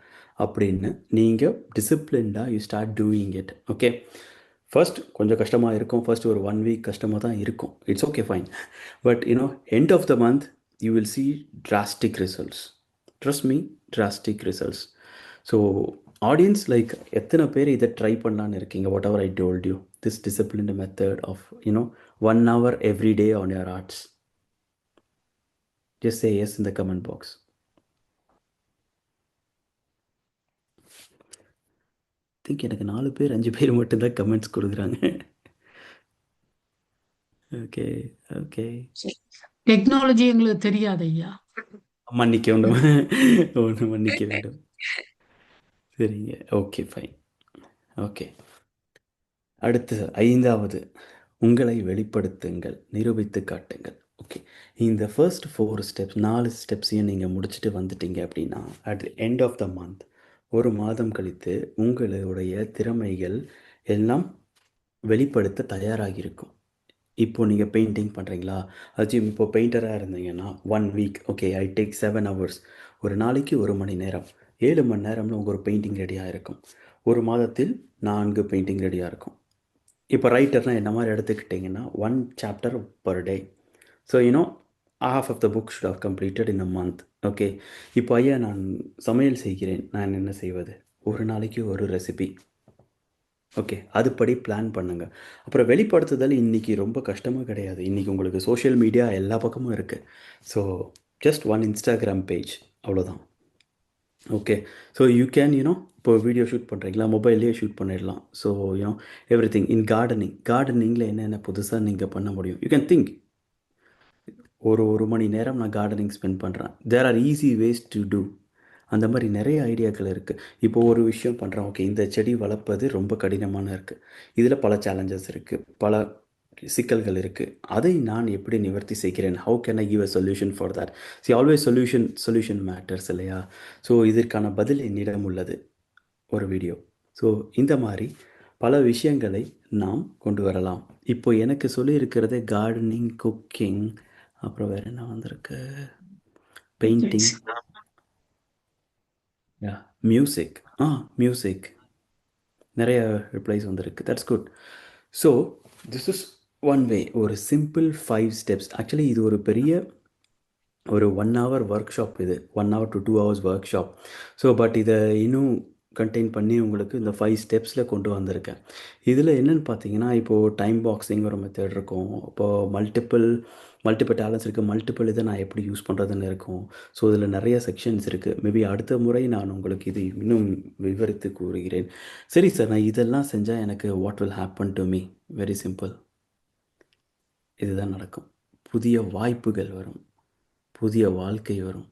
அப்படின்னு நீங்கள் டிசிப்ளின்டாக you start doing it. Okay, first கொஞ்சம் கஷ்டமாக இருக்கும். ஃபர்ஸ்ட் ஒரு 1 week கஷ்டமாக தான் இருக்கும். It's okay, fine. But end of the month you will see drastic results. Trust me, drastic results. So audience, like எத்தனை பேர் இதை ட்ரை பண்ணலான்னு இருக்கீங்க? Whatever I told you, this disciplined method of 1 hour every day on your arts. Just say yes in the comment box. Think எனக்கு 4 பேர் 5 பேர் மட்டும்தான் கமெண்ட்ஸ் கொடுக்குறாங்க. ஓகே ஓகே, டெக்னாலஜி எங்களுக்கு தெரியாது ஐயா, மன்னிக்க வேண்டும். ஒன்று மன்னிக்க வேண்டும். சரிங்க, ஓகே ஃபைன். ஓகே, அடுத்து 5வது, உங்களை வெளிப்படுத்துங்கள், நிரூபித்து காட்டுங்கள். ஓகே, இந்த ஃபர்ஸ்ட் 4 steps, 4 ஸ்டெப்ஸையும் நீங்கள் முடிச்சுட்டு வந்துட்டீங்க அப்படின்னா, at the end of the month, ஒரு மாதம் கழித்து உங்களுடைய திறமைகள் எல்லாம் வெளிப்படுத்த தயாராகி இருக்கும். இப்போது நீங்கள் பெயிண்டிங் பண்ணுறீங்களா, அதாச்சும் இப்போது பெயிண்டராக இருந்தீங்கன்னா 1 week, okay I take 7 hours, ஒரு நாளைக்கு 1 மணி நேரம், 7 மணி நேரம்னு உங்கள் ஒரு பெயிண்டிங் ரெடியாக இருக்கும். ஒரு மாதத்தில் 4 பெயிண்டிங் ரெடியாக இருக்கும். இப்போ ரைட்டர்னால் என்ன மாதிரி எடுத்துக்கிட்டிங்கன்னா 1 chapter per day. So half of the book should have completed in a month. Okay, இப்போ ஐயா நான் சமையல் செய்கிறேன், நான் என்ன செய்வது? ஒரு நாளைக்கு ஒரு ரெசிபி. ஓகே, அதுபடி பிளான் பண்ணுங்கள். அப்புறம் வெளிப்படுத்துதல் இன்றைக்கி ரொம்ப கஷ்டமாக கிடையாது. இன்றைக்கி உங்களுக்கு சோஷியல் மீடியா எல்லா பக்கமும் இருக்குது. ஸோ ஜஸ்ட் 1 Instagram பேஜ், அவ்வளோதான். ஓகே, ஸோ யூ கேன் இப்போ வீடியோ ஷூட் பண்ணுறீங்களா, மொபைல்லேயே ஷூட் பண்ணிடலாம். So everything. இன் கார்டனிங்கில் என்னென்ன புதுசாக நீங்கள் பண்ண முடியும், யூ கேன் திங்க். ஒரு மணி நேரம் நான் கார்டனிங் ஸ்பெண்ட் பண்ணுறேன். There are easy ways to do. அந்த மாதிரி நிறைய ஐடியாக்கள் இருக்குது. இப்போது ஒரு விஷயம் பண்ணுறோம், ஓகே இந்த செடி வளர்ப்பது ரொம்ப கடினமான இருக்குது, இதில் பல சேலஞ்சஸ் இருக்குது, பல சிக்கல்கள் இருக்குது, அதை நான் எப்படி நிவர்த்தி செய்கிறேன், how can I give a solution for that. C always solution matters இல்லையா? ஸோ இதற்கான பதில் என்னிடம் உள்ளது ஒரு வீடியோ. ஸோ இந்த மாதிரி பல விஷயங்களை நாம் கொண்டு வரலாம். இப்போ எனக்கு சொல்லியிருக்கிறது கார்டனிங், குக்கிங், அப்புறம் வேறு என்ன வந்திருக்கு, பெயிண்டிங், மியூசிக். மியூசிக் நிறைய ரிப்ளைஸ் வந்திருக்கு. That's good. So this is one way, ஒரு சிம்பிள் 5 ஸ்டெப்ஸ். ஆக்சுவலி இது ஒரு பெரிய ஒரு 1 hour ஒர்க் ஷாப், இது 1 hour to 2 hours work shop. So but இதை இன்னும் கண்டெயின் பண்ணி உங்களுக்கு இந்த 5 ஸ்டெப்ஸில் கொண்டு வந்திருக்கேன். இதில் என்னென்னு பார்த்தீங்கன்னா, இப்போது டைம் பாக்ஸிங் ஒரு மெத்தட் இருக்கும், இப்போது மல்டிபிள் டேலண்ட்ஸ் இருக்குது, மல்டிபிள் இதை நான் எப்படி யூஸ் பண்ணுறதுன்னு இருக்கும். ஸோ இதில் நிறைய செக்ஷன்ஸ் இருக்குது. மேபி அடுத்த முறை நான் உங்களுக்கு இது இன்னும் விவரித்து கூறுகிறேன். சரி சார், நான் இதெல்லாம் செஞ்சால் எனக்கு what will happen to me? Very simple, இதுதான் நடக்கும். புதிய வாய்ப்புகள் வரும், புதிய வாழ்க்கை வரும்.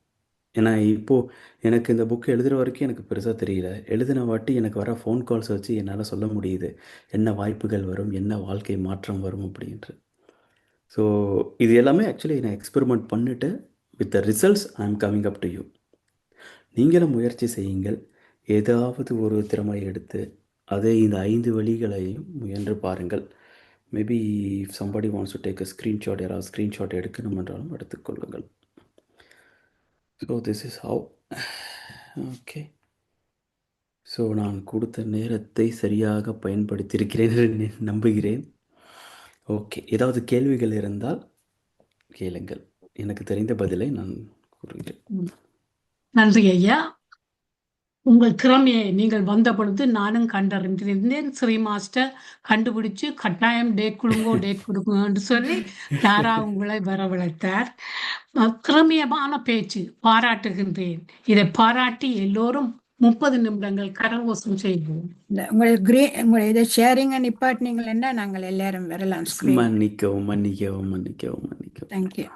ஏன்னா இப்போது எனக்கு இந்த புக்கு எழுதுகிற வரைக்கும் எனக்கு பெருசாக தெரியல. எழுதின வாட்டி எனக்கு வர ஃபோன் கால்ஸ் வச்சு என்னால் சொல்ல முடியுது என்ன வாய்ப்புகள் வரும், என்ன வாழ்க்கை மாற்றம் வரும் அப்படின்ட்டு. ஸோ இது எல்லாமே ஆக்சுவலி நான் எக்ஸ்பெரிமெண்ட் பண்ணிவிட்டு with the results I am coming up to you. நீங்களும் முயற்சி செய்யுங்கள். ஏதாவது ஒரு திறமை எடுத்து அதை இந்த 5 வழிகளையும் முயன்று பாருங்கள். Maybe if somebody wants to take a screenshot, யாராவது ஸ்க்ரீன்ஷாட் எடுக்கணும் என்றாலும் எடுத்துக்கொள்ளுங்கள். So this is how. Okay, so நான் கொடுத்த நேரத்தை சரியாக பயன்படுத்தியிருக்கிறேன் என்று நம்புகிறேன். ஓகே, ஏதாவது கேள்விகள் இருந்தால் கேளுங்கள், எனக்கு தெரிந்த பதிலை நான் கூறுகிறேன். நன்றி ஐயா. உங்கள் திறமையை நீங்கள் வந்த பொழுது நானும் கண்டறிந்திருந்தேன். ஸ்ரீ மாஸ்டர் கண்டுபிடிச்சு கட்டாயம் டேட் கொடுங்கன்னு சொல்லி தாரா உங்களை வரவழைத்தார். திறமையமான பேச்சு, பாராட்டுகின்றேன். இதை பாராட்டி எல்லோரும் 30 நிமிடங்கள் கரங்கோஷம் செய்வோம். உங்களுடைய இதை ஷேரிங் நிப்பாட்டினீங்கன்னா நாங்கள் எல்லாரும் வரலாம். மன்னிக்கவும். தேங்க்யூ.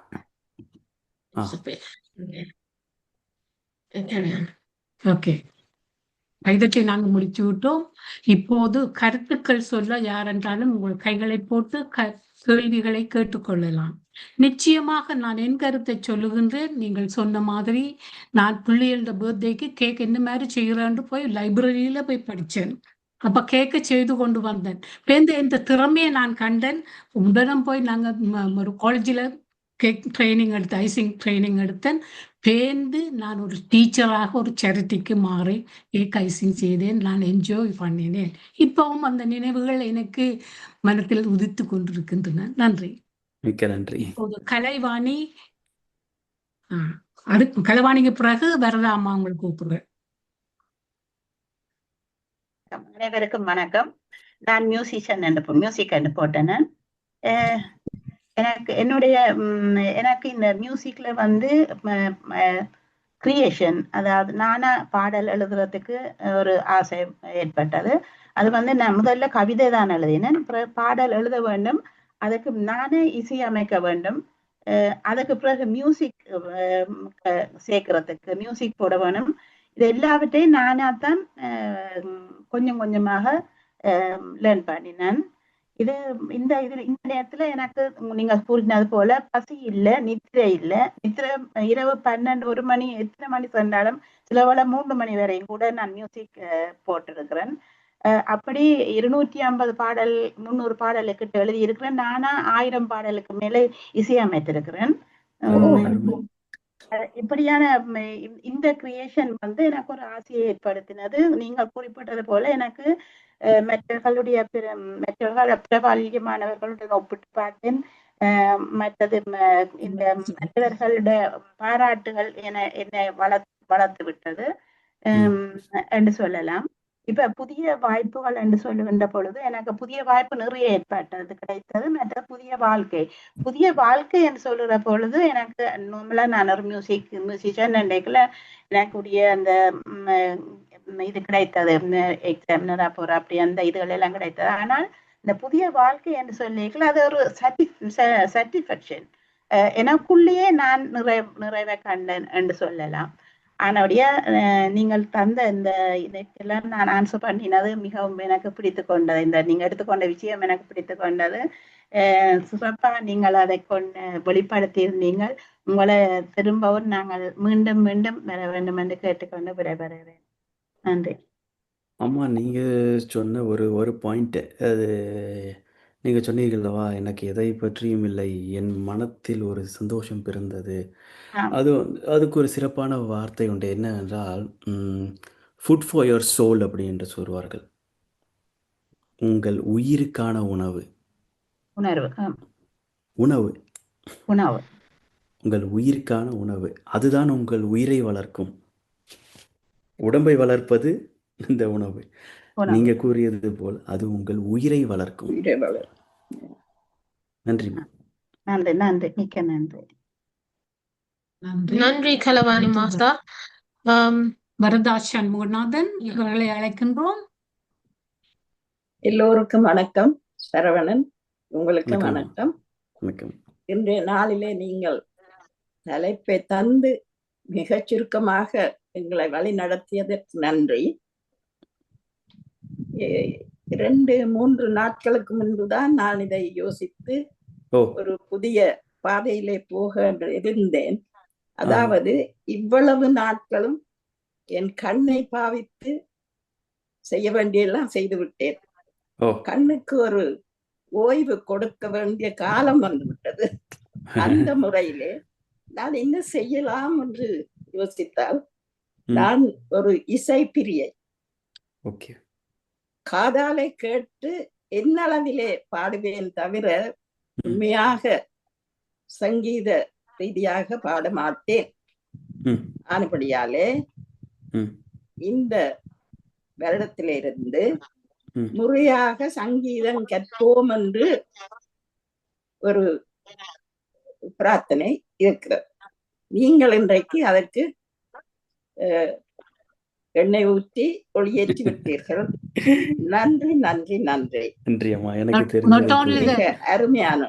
ஓகே, இதற்கு நாங்கள் முடித்து விட்டோம். இப்போது கருத்துக்கள் சொல்ல யாரென்றாலும் உங்கள் கைகளை போட்டு கேள்விகளை கேட்டுக்கொள்ளலாம். நிச்சயமாக நான் என் கருத்தை சொல்லுகின்றேன். நீங்கள் சொன்ன மாதிரி நான் பிள்ளைகளோட பர்த்டேக்கு கேக் என்ன மாதிரி செய்கிறேன்னு போய் லைப்ரரியில போய் படித்தேன். அப்ப கேக்க செய்து கொண்டு வந்தேன். இந்த திறமையை நான் கண்டேன். உடனும் போய் நாங்கள் ஒரு காலேஜில் கேக் ட்ரைனிங் எடுத்து ஐசிங் ட்ரைனிங் எடுத்தேன். நான் ஒரு டீச்சராக ஒரு சேரிட்டிக்கு மாறி கேக் ஐசிங் செய்தேன். நான் என்ஜாய் பண்ணினேன். இப்பவும் அந்த நினைவுகள் எனக்கு மனத்தில் உதித்து கொண்டிருக்கின்றன. நன்றி, மிக்க நன்றி. இப்போது கலைவாணி, கலைவாணிக்கு பிறகு வரதாமா உங்களுக்கு கூப்பிடுறேன். அனைவருக்கும் வணக்கம். நான் மியூசிக் போட்டேன். எனக்கு இந்த மியூசிக்ல கிரியேஷன், அதாவது நானா பாடல் எழுதுறதுக்கு ஒரு ஆசை ஏற்பட்டது. அது நான் முதல்ல கவிதை தான் எழுதினேன். பாடல் எழுத வேண்டும், அதுக்கு நானே இசையமைக்க வேண்டும். அதுக்கு பிறகு மியூசிக் சேர்க்கறதுக்கு மியூசிக் போட வேணும். இது எல்லாவற்றையும் நானாத்தான் கொஞ்சம் கொஞ்சமாக லேர்ன் பண்ணினேன். இந்த நேரத்துல எனக்கு நீங்க கூறினது போல பசி இல்லை, நித்திரை இல்லை. இரவு 12 1 மணி எத்தனை மணி சொன்னாலும் சில வேளை 3 மணி வரையும் கூட நான் மியூசிக் போட்டிருக்கிறேன். அப்படி 250 பாடல் 300 பாடலுக்கிட்ட எழுதி இருக்கிறேன். நானா 1000 பாடலுக்கு மேலே இசையமைத்திருக்கிறேன். இப்படியான இந்த கிரியேஷன் எனக்கு ஒரு ஆசையை ஏற்படுத்தினது. நீங்கள் குறிப்பிட்டது போல எனக்கு மற்றவர்களுடைய பிரபல்யமானவர்களுடன் ஒப்பிட்டு பார்த்தேன். மற்றது இந்த மற்றவர்களுடைய பாராட்டுகள் என்னை வளர்த்து விட்டது என்று சொல்லலாம். இப்ப புதிய வாய்ப்புகள் என்று சொல்லுகின்ற பொழுது எனக்கு புதிய வாய்ப்பு நிறைய கிடைத்தது. மற்ற புதிய வாழ்க்கை என்று சொல்லுற பொழுது எனக்கு நார்மலா நான் ஒரு மியூசிஷியன் எனக்குரிய அந்த இது கிடைத்தது, எக்ஸாமினரா போற அப்படி அந்த இதுகள் எல்லாம் கிடைத்தது. ஆனால் இந்த புதிய வாழ்க்கை என்று சொல்லிக்கல அது ஒரு சாட்டிஸ்ஃபேக்ஷன், எனக்குள்ளேயே நான் நிறைவை கண்டேன் என்று சொல்லலாம். ஆனபடியா நீங்கள் தந்த இந்த இதெல்லாம் நான் ஆன்சர் பண்ணினது மிகவும் எனக்கு பிடித்து கொண்டது. இந்த நீங்க எடுத்துக்கொண்ட விஷயம் எனக்கு பிடித்து கொண்டது. சிறப்பாக நீங்கள் அதை வெளிப்படுத்தியிருந்தீங்கள். உங்களை திரும்பவும் நாங்கள் மீண்டும் மீண்டும் வர வேண்டும் என்று கேட்டுக்கொண்டு விடைபெறுகிறேன். நன்றி. ஆமா, நீங்க சொன்ன ஒரு பாயிண்ட் அது நீங்க சொன்னீர்கள்லவா, எனக்கு எதை பற்றியும் இல்லை, என் மனத்தில் ஒரு சந்தோஷம் பிறந்தது. ஆம். அதுக்கு ஒரு சிறப்பான வார்த்தை உண்டு. என்னவென்றால் ஃபுட் ஃபார் யுவர் சோல் அப்படி என்று சொல்வார்கள். உங்கள் உயிருக்கான உணவு. உணர்வு. உணவு உணவு உங்கள் உயிருக்கான உணவு. அதுதான் உங்கள் உயிரை வளர்க்கும். உடம்பை வளர்ப்பது இந்த உணவு. உணவு. நீங்க கூறியது போல் அது உங்கள் உயிரை வளர்க்கும். நன்றிம்மா. நன்றி நன்றி, மிக்க நன்றி. நன்றி கலவாணி மாஸ்டர். வரதா சண்முகநாதன் இவர்களை அழைக்கின்றோம். எல்லோருக்கும் வணக்கம். சரவணன், உங்களுக்கு வணக்கம். வணக்கம். இன்றைய நாளிலே நீங்கள் தலைப்பை தந்து மிகச் சுருக்கமாக எங்களை வழி நடத்தியதற்கு நன்றி. 2-3 நாட்களுக்கு முன்புதான் நான் இதை யோசித்து ஒரு புதிய பாதையிலே போக இருந்தேன். அதாவது இவ்வளவு நாட்களும் என் கண்ணை பாவித்து செய்ய வேண்டியெல்லாம் செய்து விட்டேன். கண்ணுக்கு ஒரு ஓய்வு கொடுக்க வேண்டிய காலம் வந்துவிட்டது. அந்த முறையிலே நான் என்ன செய்யலாம் என்று யோசித்தால், நான் ஒரு இசை பிரியை. காதாலை கேட்டு என்னளவிலே பாடுவேன் தவிர உண்மையாக சங்கீத ரீதியாக பாட மாட்டேன். ஆனபடியாலே இந்த வருடத்திலிருந்து முறையாக சங்கீதம் கற்போம் என்று ஒரு பிரார்த்தனை இருக்கிறது. நீங்கள் இன்றைக்கு அதற்கு எண்ணெய் ஊற்றி ஒளியேற்றி விட்டீர்கள். நன்றி நன்றி நன்றி நன்றி அம்மா. எனக்கு அருமையான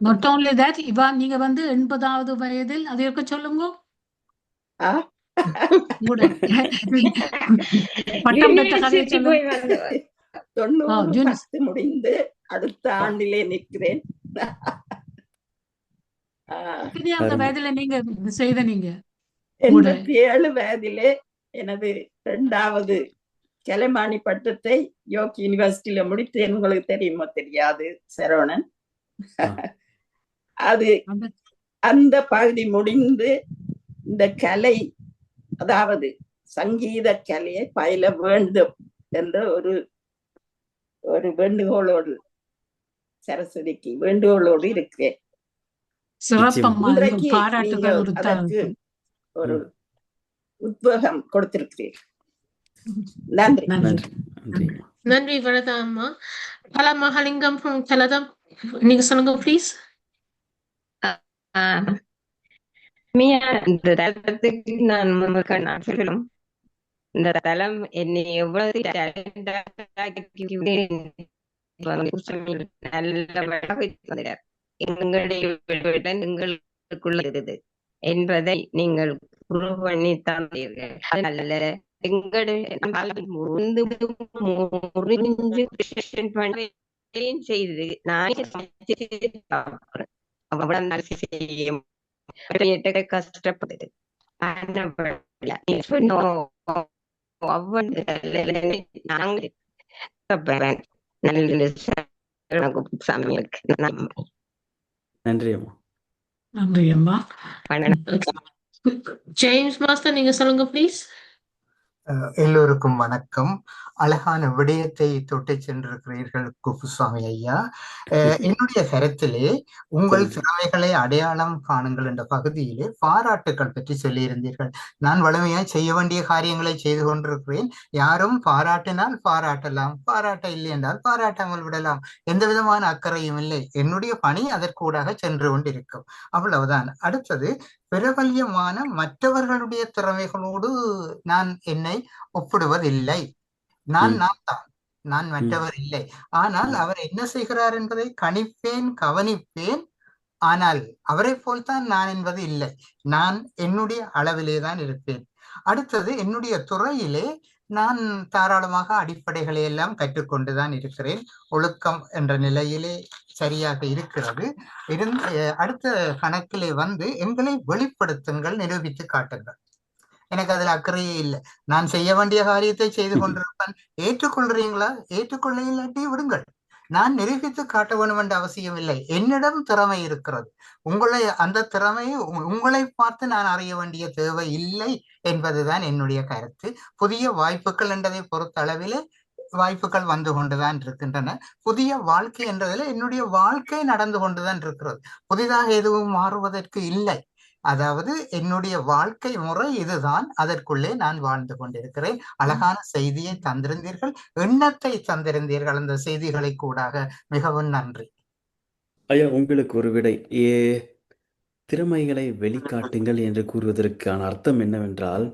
Not only that, இவா நீங்க 80வது வயதில் அது இருக்க சொல்லுங்க. பட்டம் பெற்ற கதையை சொல்லுங்க. 90 முடிந்து அடுத்த ஆண்டிலே நிற்கிறேன். அந்த வயதுல நீங்க செய்த நீங்க 87 வயதிலே எனது 2வது கலைமானி பட்டத்தை யோக் யூனிவர்சிட்டியில முடித்தேன். உங்களுக்கு தெரியுமோ தெரியாது சரவணன். அது அந்த பகுதி முடிந்து இந்த கலை, அதாவது சங்கீத கலையை பயில வேண்டும் என்ற ஒரு வேண்டுகோளோடு, சரஸ்வதிக்கு வேண்டுகோளோடு இருக்கிறேன். அதற்கு ஒரு உத்வேகம் கொடுத்திருக்கிறீர்கள். நன்றி. நன்றி வரதா அம்மா. கலமஹலிங்கம் கலதம், நீங்க சொல்லுங்க ப்ளீஸ். இந்த தளத்துக்கு நான் சொல்லணும். இந்த தளம் என்னை எவ்வளவு எங்களுக்குள்ளது என்பதை நீங்கள் பண்ணித்தான் செய்து நான் கஷ்டப்படுது. நன்றி அம்மா. நன்றி அம்மா. ஜேம்ஸ் மாஸ்டர், நீங்க சொல்லுங்க ப்ளீஸ். எல்லோருக்கும் வணக்கம். அழகான விடயத்தை தொட்டு சென்றிருக்கிறீர்கள் குப்புசாமி ஐயா. என்னுடைய கருத்திலே உங்கள் திறமைகளை அடையாளம் காணுங்கள் என்ற பகுதியிலே பாராட்டுக்கள் பற்றி சொல்லியிருந்தீர்கள். நான் வலிமையாய் செய்ய வேண்டிய காரியங்களை செய்து கொண்டிருக்கிறேன். யாரும் பாராட்டினால் பாராட்டலாம், பாராட்ட இல்லை என்றால் பாராட்டாமல் விடலாம். எந்த விதமான அக்கறையும் இல்லை. என்னுடைய பணி அதற்கூடாக சென்று கொண்டிருக்கும், அவ்வளவுதான். அடுத்தது, பிரபல்யமான மற்றவர்களுடைய திறமைகளோடு நான் என்னை ஒப்பிடுவதில்லை. நான் தான், நான் மற்றவர் இல்லை. ஆனால் அவர் என்ன செய்கிறார் என்பதை கணிப்பேன், கவனிப்பேன். ஆனால் அவரை போல்தான் நான் என்பது இல்லை. நான் என்னுடைய அளவிலே தான் இருப்பேன். அடுத்தது, என்னுடைய துறையிலே நான் தாராளமாக அடிப்படைகளை எல்லாம் கற்றுக்கொண்டுதான் இருக்கிறேன். ஒழுக்கம் என்ற நிலையிலே சரியாக இருக்கிறது. அடுத்த கணக்கிலே எங்களை வெளிப்படுத்துங்கள், நிரூபித்து காட்டுங்கள். எனக்கு அதுல அக்கறையே இல்லை. நான் செய்ய வேண்டிய காரியத்தை செய்து கொண்டிருப்பேன். ஏற்றுக்கொள்றீங்களா? ஏற்றுக்கொள்ள இல்லாட்டி விடுங்கள். நான் நிரூபித்து காட்ட வேண்டும் என்ற அவசியம் இல்லை. என்னிடம் திறமை இருக்கிறது. அந்த திறமையை உங்களை பார்த்து நான் அறிய வேண்டிய தேவை இல்லை என்பதுதான் என்னுடைய கருத்து. புதிய வாய்ப்புகள் என்றதை பொறுத்த அளவிலே வாய்ப்புகள் வந்து கொண்டுதான் இருக்கின்றன. புதிய வாழ்க்கை என்றதில் என்னுடைய வாழ்க்கை நடந்து கொண்டுதான் இருக்கிறது. புதிதாக எதுவும் மாறுவதற்கு இல்லை. அதாவது என்னுடைய வாழ்க்கை முறை இதுதான், அதற்குள்ளே நான் வாழ்ந்து கொண்டிருக்கிறேன். அழகான செய்தியை தந்திருந்தீர்கள், எண்ணத்தை தந்திருந்தீர்கள். அந்த செய்திகளை கூடாக மிகவும் நன்றி ஐயா. உங்களுக்கு ஒரு விடை. திறமைகளை வெளிக்காட்டுங்கள் என்று கூறுவதற்கான அர்த்தம் என்னவென்றால்,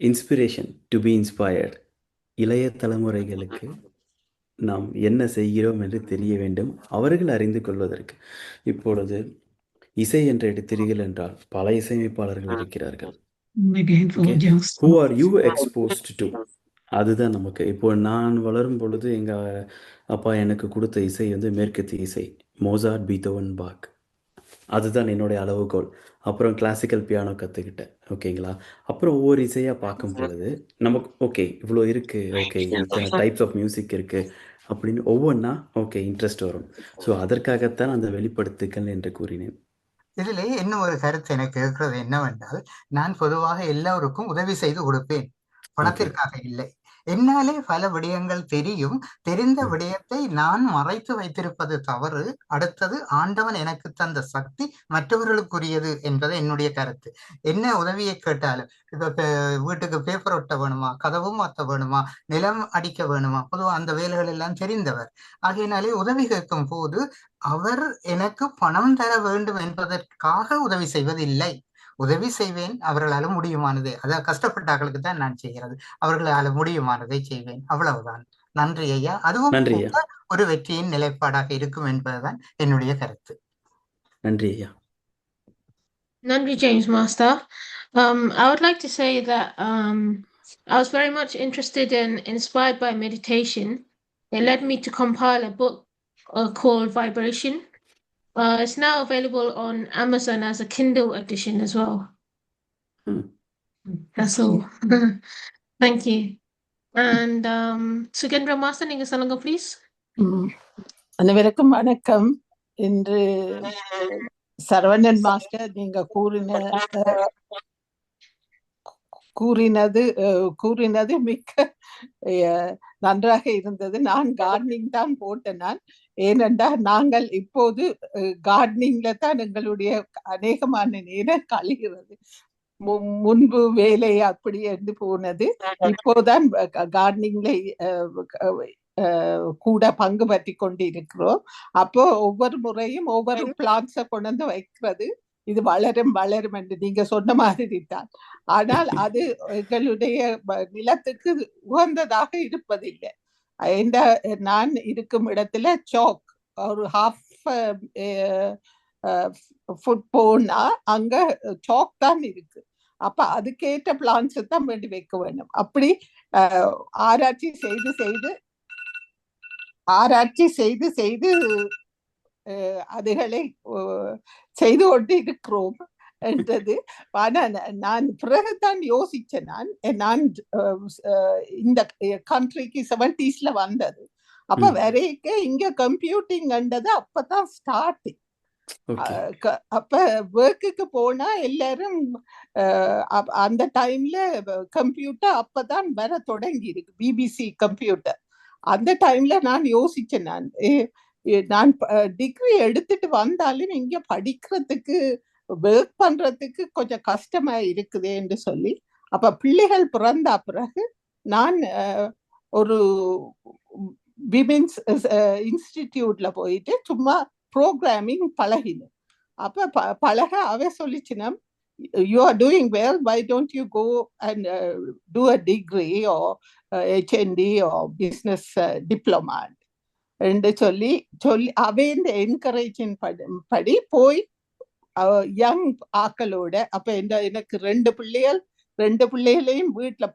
இன்ஸ்பிரேஷன், டு பி இன்ஸ்பயர்ட். இளைய தலைமுறைகளுக்கு நாம் என்ன செய்கிறோம் என்று தெரிய வேண்டும், அவர்கள் அறிந்து கொள்வதற்கு. இப்பொழுது இசை என்று எடுத்தீர்கள் என்றால் பல இசையமைப்பாளர்கள் இருக்கிறார்கள். Who are you exposed to? அதுதான் நமக்கு. இப்போ நான் வளரும் பொழுது எங்கள் அப்பா எனக்கு கொடுத்த இசை மேற்கத்திய இசை, மோசார்ட், பீத்தோவன், பாக். அதுதான் என்னுடைய அளவுகோல். அப்புறம் கிளாசிக்கல் பியானோ கற்றுக்கிட்டேன். ஓகேங்களா? அப்புறம் ஒவ்வொரு இசையாக பார்க்கும் பொழுது நமக்கு ஓகே இவ்வளோ இருக்குது, ஓகே இத்தனை டைப்ஸ் ஆஃப் மியூசிக் இருக்குது அப்படின்னு ஒவ்வொன்றா ஓகே இன்ட்ரெஸ்ட் வரும். ஸோ அதற்காகத்தான் அந்த வெளிப்படுத்துக்கள் என்று கூறினேன். இதிலே இன்னும் ஒரு கருத்து எனக்கு இருக்கிறது என்னவென்றால், நான் பொதுவாக எல்லோருக்கும் உதவி செய்து கொடுப்பேன், பணத்திற்காக இல்லை. என்னாலே பல விடயங்கள் தெரியும். தெரிந்த விடயத்தை நான் மறைத்து வைத்திருப்பது தவறு. அடுத்தது, ஆண்டவன் எனக்கு தந்த சக்தி மற்றவர்களுக்குரியது என்பது என்னுடைய கருத்து. என்ன உதவியை கேட்டாலும், இப்ப வீட்டுக்கு பேப்பர் ஒட்ட வேணுமா, கதவு மாற்ற வேணுமா, நிலம் அடிக்க வேணுமா, பொதுவாக அந்த வேலைகள் எல்லாம் தெரிந்தவர். ஆகையினாலே உதவி கேட்கும் போது அவர் எனக்கு பணம் தர வேண்டும் என்பதற்காக உதவி செய்வதில்லை. உதவி செய்வேன், அவர்களால முடியுமானது. அதாவது கஷ்டப்பட்டார்களுக்கு தான் நான் செய்கிறது, அவர்களால முடியுமானதை செய்வேன், அவ்வளவுதான். நன்றி ஐயா. அதுவும் ஒரு வெற்றியின் நிலைப்பாடாக இருக்கும் என்பதுதான் என்னுடைய கருத்து. நன்றி ஐயா. Nandri James Master. I would like to say that I was very much interested in inspired by meditation. It led me to compile a book called Vibration. It's now available on Amazon as a Kindle edition as well. That's all. Thank you. And Sugendra Master, நீங்க சொல்லுங்க please. அனைவருக்கும் வணக்கம். இன்று சரவணன் மாஸ்டர் நீங்க கூறினது மிக்க நன்றாக இருந்தது. நான் கார்டனிங் தான் போட்டேன். ஏனென்றால் நாங்கள் இப்போது கார்டனிங்ல தான் எங்களுடைய அநேகமான நேரம் கழிகிறது. முன்பு வேலை அப்படி என்று போனது. இப்போதான் கார்டனிங்ல கூட பங்கு பற்றி கொண்டு இருக்கிறோம். அப்போ ஒவ்வொரு முறையும் ஒவ்வொரு பிளான்ஸை கொண்டு வந்து வைக்கிறது. இது வளரும் வளரும் என்று நீங்க சொன்ன மாதிரி தான். ஆனால் அது எங்களுடைய நிலத்துக்கு உகந்ததாக இருப்பதில்லை. நான் இருக்கும் இடத்துல சாக் ஒரு ஹாஃப் ஃபுட் போனா அங்க சாக் தான் இருக்கு. அப்ப அதுக்கேற்ற பிளான்ஸ் தான் வேண்டி வைக்க வேண்டும். அப்படி ஆராய்ச்சி செய்து அதுகளை செய்து கொண்டு இருக்கிறோம் என்றது. ஆனா நான் பிறகுதான் யோசிச்சேன். நான் இந்த கண்ட்ரிக்கு 70s வந்தது. அப்ப வரைக்க இங்க கம்ப்யூட்டிங் என்றது அப்பதான் ஸ்டார்டிங். அப்ப ஒர்க்குக்கு போனா எல்லாரும் அந்த டைம்ல கம்ப்யூட்டர் அப்பதான் வர தொடங்கி இருக்கு, பிபிசி கம்ப்யூட்டர். அந்த டைம்ல நான் யோசிச்சேன், நான் டிகிரி எடுத்துட்டு வந்தாலும் இங்க படிக்கிறதுக்கு ஒர்க் பண்றதுக்கு கொஞ்சம் கஷ்டமா இருக்குது என்று சொல்லி, அப்ப பிள்ளைகள் பிறந்த பிறகு நான் ஒரு விமென்ஸ் இன்ஸ்டிடியூட்ல போயிட்டு சும்மா ப்ரோக்ராமிங் பழகினேன். அப்ப பழக அவ சொல்லிச்சுனா, you are doing well, why don't you go and do a degree or HND or business diploma என்று சொல்லி அவை இந்த என்கரேஜிங் படி போய் யங் ஆக்களோட. அப்ப எனக்கு 2 பிள்ளைகளையும் வீட்டுல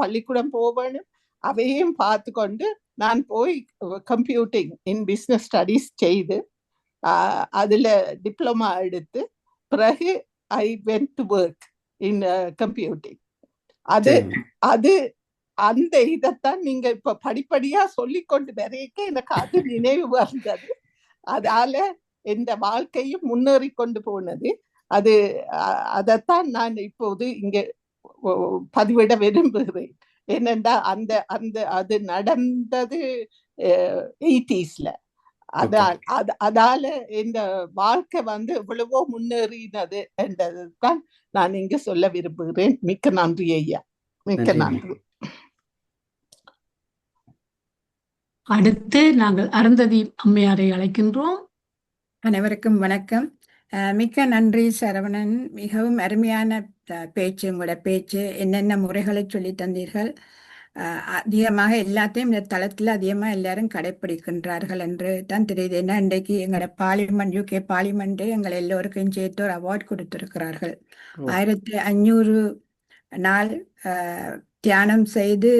பள்ளிக்கூடம் போவேணும், அவையும் பார்த்து கொண்டு நான் போய் கம்ப்யூட்டிங் இன் பிஸ்னஸ் ஸ்டடீஸ் செய்து அதுல டிப்ளமா எடுத்து பிறகு I went to work in computing. அது அது அந்த இதைத்தான் நீங்க இப்ப படிப்படியா சொல்லிக்கொண்டு வரைக்க எனக்கு அது நினைவு வந்தது. அதால எந்த வாழ்க்கையும் முன்னேறி கொண்டு போனது. அது அதைத்தான் நான் இப்போது இங்க பதிவிட விரும்புகிறேன். என்னண்டா அந்த அந்த அது நடந்தது 80s. அதால இந்த வாழ்க்கை எவ்வளவோ முன்னேறினது என்றதுதான் நான் இங்க சொல்ல விரும்புகிறேன். மிக்க நன்றி ஐயா, மிக்க நன்றி. அடுத்து நாங்கள் அருந்ததி அம்மையாரை அழைக்கின்றோம். அனைவருக்கும் வணக்கம். மிக்க நன்றி சரவணன். மிகவும் அருமையான பேச்சு. உங்களோட பேச்சு என்னென்ன முறைகளை சொல்லி தந்தீர்கள். அதிகமாக எல்லாத்தையும் இந்த தளத்தில் அதிகமாக எல்லாரும் கடைப்பிடிக்கின்றார்கள் என்று தான் தெரியுது. ஏன்னா இன்றைக்கு எங்களோட பார்லிமெண்ட், UK பார்லிமெண்ட்டே எங்களை எல்லோருக்கும் சேர்த்து ஒரு அவார்ட் கொடுத்திருக்கிறார்கள். 1500 நாள் தியானம் செய்து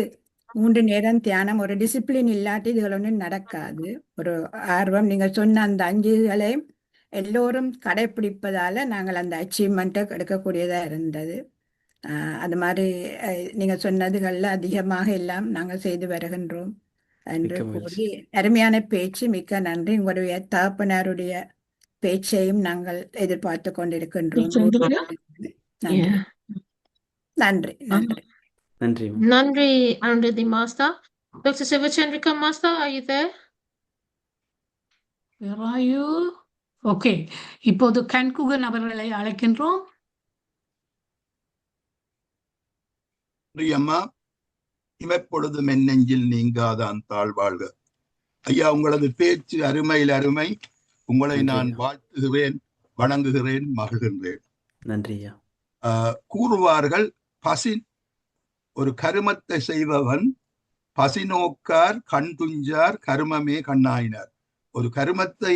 3 நேரம் தியானம். ஒரு டிசிப்ளின் இல்லாட்டி இதுகள் ஒன்றும் நடக்காது. ஒரு ஆர்வம், நீங்கள் சொன்ன அந்த 5களை எல்லோரும் கடைப்பிடிப்பதால நாங்கள் அந்த அச்சீவ்மெண்ட்டை எடுக்கக்கூடியதாக இருந்தது. அது மாதிரி நீங்கள் சொன்னதுகளில் அதிகமாக எல்லாம் நாங்கள் செய்து வருகின்றோம் என்று கூறி அருமையான பேச்சு. மிக்க நன்றி. உங்களுடைய தகப்பனாருடைய பேச்சையும் நாங்கள் எதிர்பார்த்து கொண்டிருக்கின்றோம். நன்றி நன்றி நன்றி நன்றி நன்றி Arundhati master. Dr. Sivachandrika Master, are you there? Where are you? Okay, இப்போது கண்குகன் அவர்களை அழைக்கின்றோம். அம்மா, இமைப்பொழுதும் என் நெஞ்சில் நீங்காதான் தாழ்வாழ்க. ஐயா, உங்களது பேச்சு அருமையில் அருமை. உங்களை நான் வாழ்த்துகிறேன், வணங்குகிறேன், மகிழ்கின்றேன். நன்றி ஐயா. கூறுவார்கள், ஒரு கருமத்தை செய்பவன் பசிநோக்கார் கண் துஞ்சார் கருமமே கண்ணாயினார். ஒரு கருமத்தை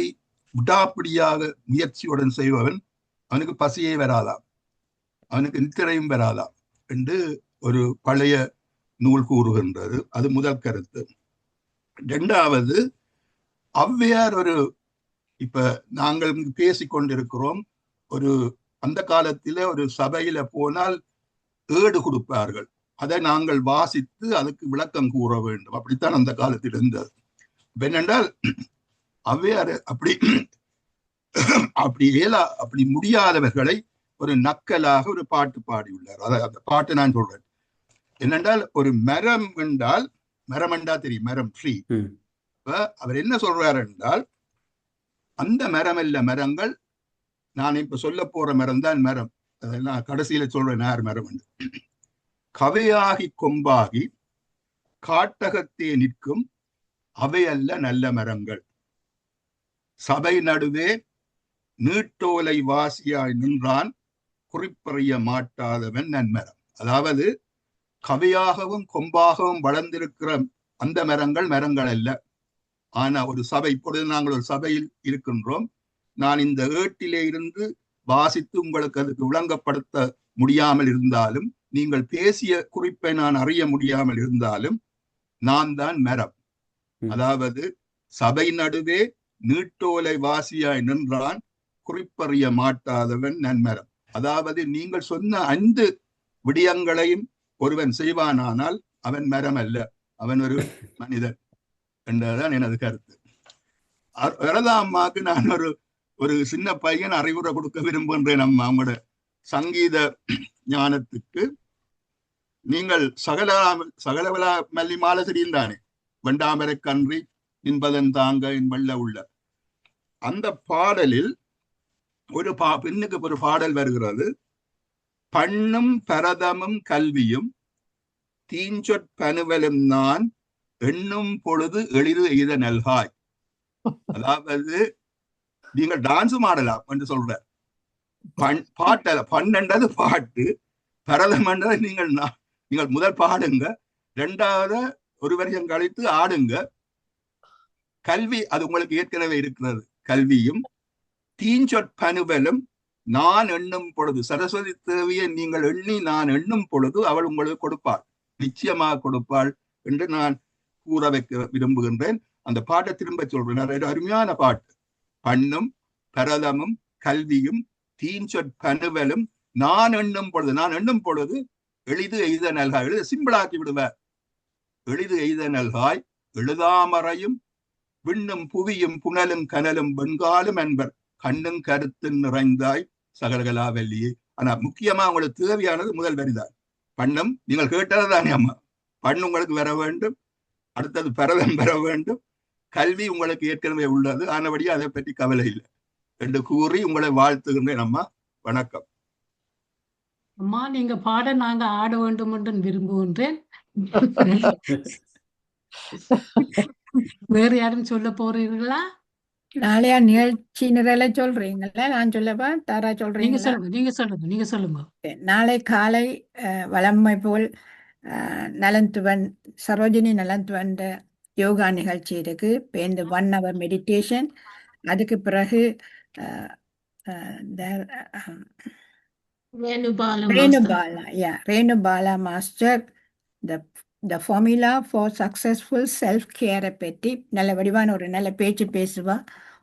விடாப்பிடியாக முயற்சியுடன் செய்பவன் அவனுக்கு பசியே வராதாம், அவனுக்கு நித்திரையும் வராதாம் என்று ஒரு பழைய நூல் கூறுகின்றது. அது முதல் கருத்து. இரண்டாவது, ஔவையார் இப்ப நாங்கள் பேசிக்கொண்டிருக்கிறோம். அந்த காலத்தில ஒரு சபையில போனால் ஏடு கொடுப்பார்கள். அதை நாங்கள் வாசித்து அதுக்கு விளக்கம் கூற வேண்டும். அப்படித்தான் அந்த காலத்தில் இருந்தது. என்னென்றால் ஔவையார் அப்படி முடியாதவர்களை ஒரு நக்கலாக ஒரு பாட்டு பாடியுள்ளார். அந்த பாட்டு நான் சொல்றேன். என்னென்றால், ஒரு மரம் என்றால், மரம் என்றா தெரியும், மரம் ட்ரீ. அவர் என்ன சொல்றார் என்றால், அந்த மரம் இல்ல மரங்கள், நான் இப்ப சொல்ல போற மரம் தான் மரம். அதெல்லாம் கடைசியில சொல்றேன் யார் மரம் என்று. கவையாகி கொம்பாகி காட்டகத்தே நிற்கும் அவையல்ல நல்ல மரங்கள், சபை நடுவே நீட்டோலை வாசியாய் நின்றான் குறிப்பறிய மாட்டாதவன் நன்மரம். அதாவது கவையாகவும் கொம்பாகவும் வளர்ந்திருக்கிற அந்த மரங்கள் அல்ல. ஆனா ஒரு சபை, இப்பொழுது நாங்கள் ஒரு சபையில் இருக்கின்றோம். நான் இந்த ஏட்டிலே இருந்து வாசித்து உங்களுக்கு அதுக்கு விளங்கப்படுத்த முடியாமல் இருந்தாலும், நீங்கள் பேசிய குறிப்பை நான் அறிய முடியாமல் இருந்தாலும், நான் தான் மரம். அதாவது சபை நடுவே நீட்டோலை வாசியாய் நின்றான் குறிப்பறிய மாட்டாதவன் நன்மரம். அதாவது நீங்கள் சொன்ன 5 விடயங்களையும் ஒருவன் செய்வானானால் அவன் மரம் அல்ல, அவன் ஒரு மனிதன் என்றதான் எனது கருத்து. வரதா அம்மாவுக்கு நான் ஒரு சின்ன பையன் அறிவுரை கொடுக்க விரும்புகின்றேன். அம்மா, அவங்களோட சங்கீத ஞானத்துக்கு நீங்கள் சகலவலா மல்லி மாலை தெரியும் தானே, வெண்டாமரை கன்றி என்பதன் தாங்க என் வெள்ள உள்ள அந்த பாடலில் ஒரு பெண்ணுக்கு ஒரு பாடல் வருகிறது. பண்ணும் பரதமும் கல்வியும் தீஞ்சொற்பனுவலும் நான் எண்ணும் பொழுது எளிது எய்த நல்காய். அதாவது நீங்கள் டான்ஸும் ஆடலாம் என்று சொல்ற. பாட்டல பன்னெண்டது பாட்டு, பரதம் என்றது நீங்கள் முதல் பாடுங்க, 2வது ஒரு வருஷம் கழித்து ஆடுங்க. கல்வி அது உங்களுக்கு ஏற்கனவே இருக்கிறது. கல்வியும் தீஞ்சொற்பனுவலும் நான் எண்ணும் பொழுது, சரஸ்வதி தேவியை நீங்கள் எண்ணி நான் எண்ணும் பொழுது அவள் உங்களுக்கு கொடுப்பாள், நிச்சயமாக கொடுப்பாள் என்று நான் கூற வைக்க விரும்புகின்றேன். அந்த பாட்டை திரும்ப சொல்றேன். அருமையான பாட்டு. பண்ணும் பரதமும் கல்வியும் தீஞ்சொற் பனுவலும் நான் எண்ணும் பொழுது எளிது எய்த நல்காய். எழுத சிம்பிளாக்கி விடுவார். எளிது எய்த நல்காய் எழுதாமறையும் விண்ணும் புவியும் புனலும் கனலும் வெண்காலும் என்பர் கண்ணும் கருத்து நிறைந்தாய் சகலகலாவல்லியே. ஆனா முக்கியமா உங்களுக்கு தேவையானது முதல் வரிதான். பண்ணும், நீங்கள் கேட்டதுதானே அம்மா, பண்ணு உங்களுக்கு வர வேண்டும், அடுத்தது பரதம் பெற வேண்டும், கல்வி உங்களுக்கு ஏற்கனவே உள்ளது, ஆனபடி அதை பற்றி கவலை இல்லை என்று கூறி உங்களை வாழ்த்துகின்றேன் அம்மா. வணக்கம் அம்மா. நீங்க பாட நாங்க ஆட வேண்டும் என்று விரும்புகின்றேன். வேறு யாரும் சொல்ல போறீர்களா? நாளையா நிகழ்ச்சி நிரல சொல்றீங்களா? நான் சொல்லவா? தாரா சொல்றீங்களா? நீங்க சொல்லுங்க. நாளை காலை வளமை போல் நலந்துவன் சரோஜினி நலந்துவன் யோகா நிகழ்ச்சி இருக்கு. இந்த 1 hour மெடிடேஷன். அதுக்கு பிறகு ரேணுபாலா master the formula for successful self care பற்றி நல்ல வடிவான ஒரு நல்ல பேச்சு பேசுவா.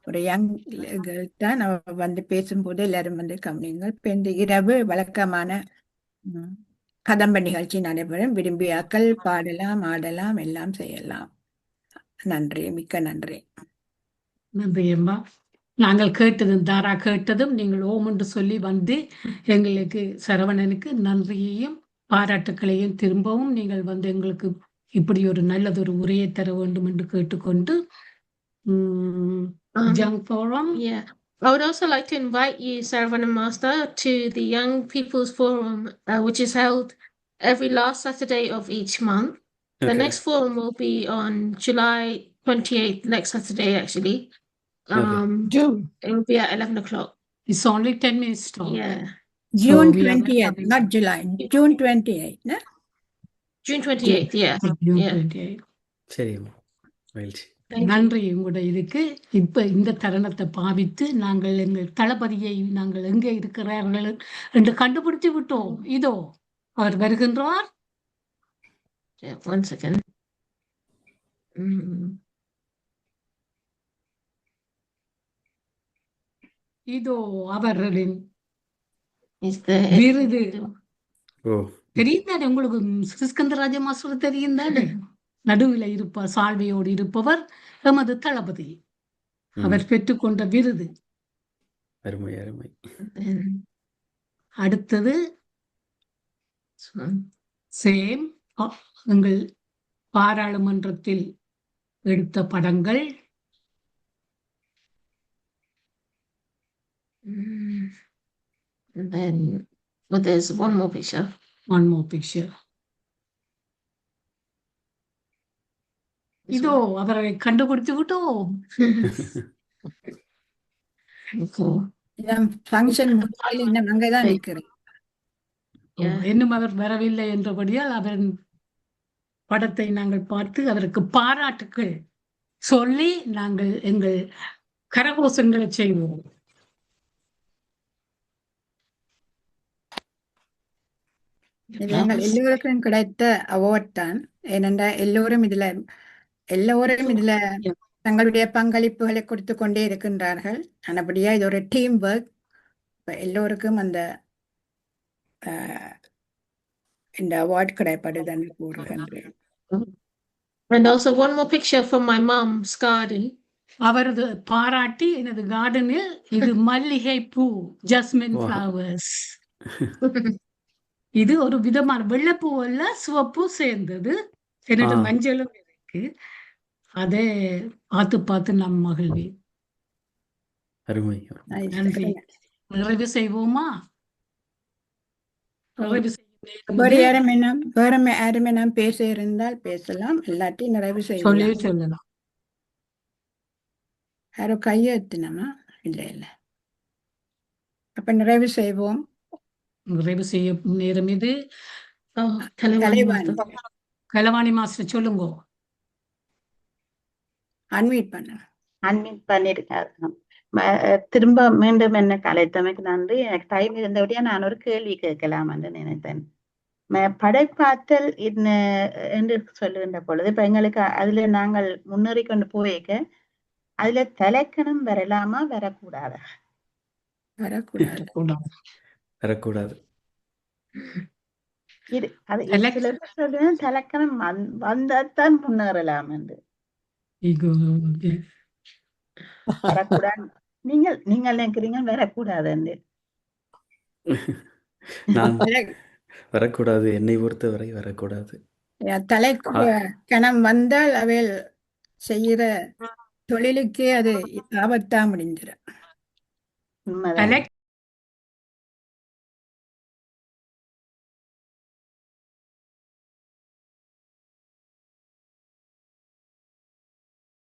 ஒரு யங் கேர்ள் தான். அவ வந்து பேசும்போது எல்லாரும் வந்து கவனிங்கள். இந்த இரவு வழக்கமான கதம்ப நிகழ்ச்சி நடைபெறும். விரும்பியாக்கள் பாடலாம், ஆடலாம், எல்லாம் செய்யலாம். நன்றி, மிக்க நன்றி. நன்றி அம்மா. நாங்கள் கேட்டதும் தாரா கேட்டதும் நீங்கள் ஓம் என்று சொல்லி வந்து எங்களுக்கு சரவணனுக்கு நன்றியையும் பாராட்டுக்களையும் திரும்பவும் நீங்கள் வந்து எங்களுக்கு இப்படி ஒரு நல்லதொரு உரையை தர வேண்டும் என்று கேட்டுக்கொண்டு Young Forum. Yeah. I would also like to invite you, Sarvana Master, to the Young People's Forum, which is held every last Saturday of each month. The next forum will be on July 28th, next Saturday actually. June. It will be at 11 o'clock. It's only 10 minutes talk. Yeah. June 28th, not July. June 28th, no? June 28th, yeah. June Yeah. 28. சரிம்மா, மகிழ்ச்சி. நன்றி உங்களுடைய இதுக்கு. இப்ப இந்த தருணத்தை பாவித்து நாங்கள் எங்கள் தளபதியை நாங்கள் எங்கே இருக்கிறார்கள் என்று கண்டுபிடித்து விட்டோம். இதோ அவர் வருகின்றார். Yeah, 1 second. இதோ அவர்களின் விருது விருது. தெரியும் தானே உங்களுக்கு? சிஸ்கந்தராஜ மாஸ்டர் தெரியும் தானே? நடுவில் இருப்பார், சால்வையோடு இருப்பவர் எமது தளபதி. அவர் பெற்றுக்கொண்ட விருது. அருமை அருமை. அடுத்தது சேம் எங்கள் பாராளுமன்றத்தில் எடுத்த படங்கள். And then there's one more picture. இதோ அவரை கண்டுபிடித்து விட்டோம். ஃபங்க்ஷன் இன்னும் அங்கதான் நிற்கிறேன். இன்னும் அவர் வரவில்லை என்றபடியால் அவரின் படத்தை நாங்கள் பார்த்து அவருக்கு பாராட்டுக்கள் சொல்லி நாங்கள் எங்கள் கரகோஷங்களை செய்வோம். எங்கள் எல்லோருக்கும் கிடைத்த அவார்ட் தான். ஏனென்றால் எல்லோரும் இதுல தங்களுடைய பங்களிப்புகளை கொடுத்து கொண்டே இருக்கின்றார்கள். ஆனபடியா இது ஒரு டீம் ஒர்க். எல்லோருக்கும் அந்த இந்த அவார்ட் கிடைப்பதுதான் கூறுகின்றேன். And also one more picture from my mom's garden. அவரது பாராட்டி எனது கார்டனில் இது மல்லிகை பூ, ஜஸ்மின் ஃப்ளவர்ஸ். இது ஒரு விதமான வெள்ளைப்பூ அல்ல, சிவப்பு சேர்ந்தது. என்னோட மஞ்சளும் இருக்கு. அதை பார்த்து நம் மகிழ்வி. அருமை. நன்றி. நிறைவு செய்வோமா? வேற யாருமே நாம் பேச இருந்தால் பேசலாம், இல்லாட்டி நிறைவு சொல்லலாம். யாரோ கையெழுத்தினமா? இல்ல. அப்ப நிறைவு செய்வோம். நிறைவு செய்ய நேரம் இது. கலவாணி மாஸ்டர் சொல்லுங்க. அன்மியூட் பண்ணிருக்காங்க. திரும்ப மீண்டும் என்ன கலைத்தமைக்கு நன்றி. எனக்கு டைம் இருந்தபடியா நான் ஒரு கேள்வி கேட்கலாம் என்று நினைத்தேன். படைப்பாற்றல் என்று சொல்லுகின்ற பொழுது இப்ப எங்களுக்கு அதுல நாங்கள் முன்னேறி கொண்டு போயிருக்க அதுல தலைக்கணம் வரலாமா வரக்கூடாதா? வரக்கூடாது. வரக்கூடாது. அது சில பேர் சொல்றேன் தலைக்கணம் வந்தாத்தான் முன்னேறலாம் என்று. வரக்கூடாது. நீங்கள் நினைக்கிறீங்க வரக்கூடாது. நான் வரக்கூடாது, என்னை பொறுத்தவரை வரக்கூடாது. தலைக்கு கணம் வந்தால் அவையில் செய்யற தொழிலுக்கே அது ஆபத்தா முடிஞ்சிடும். உண்மைதான்.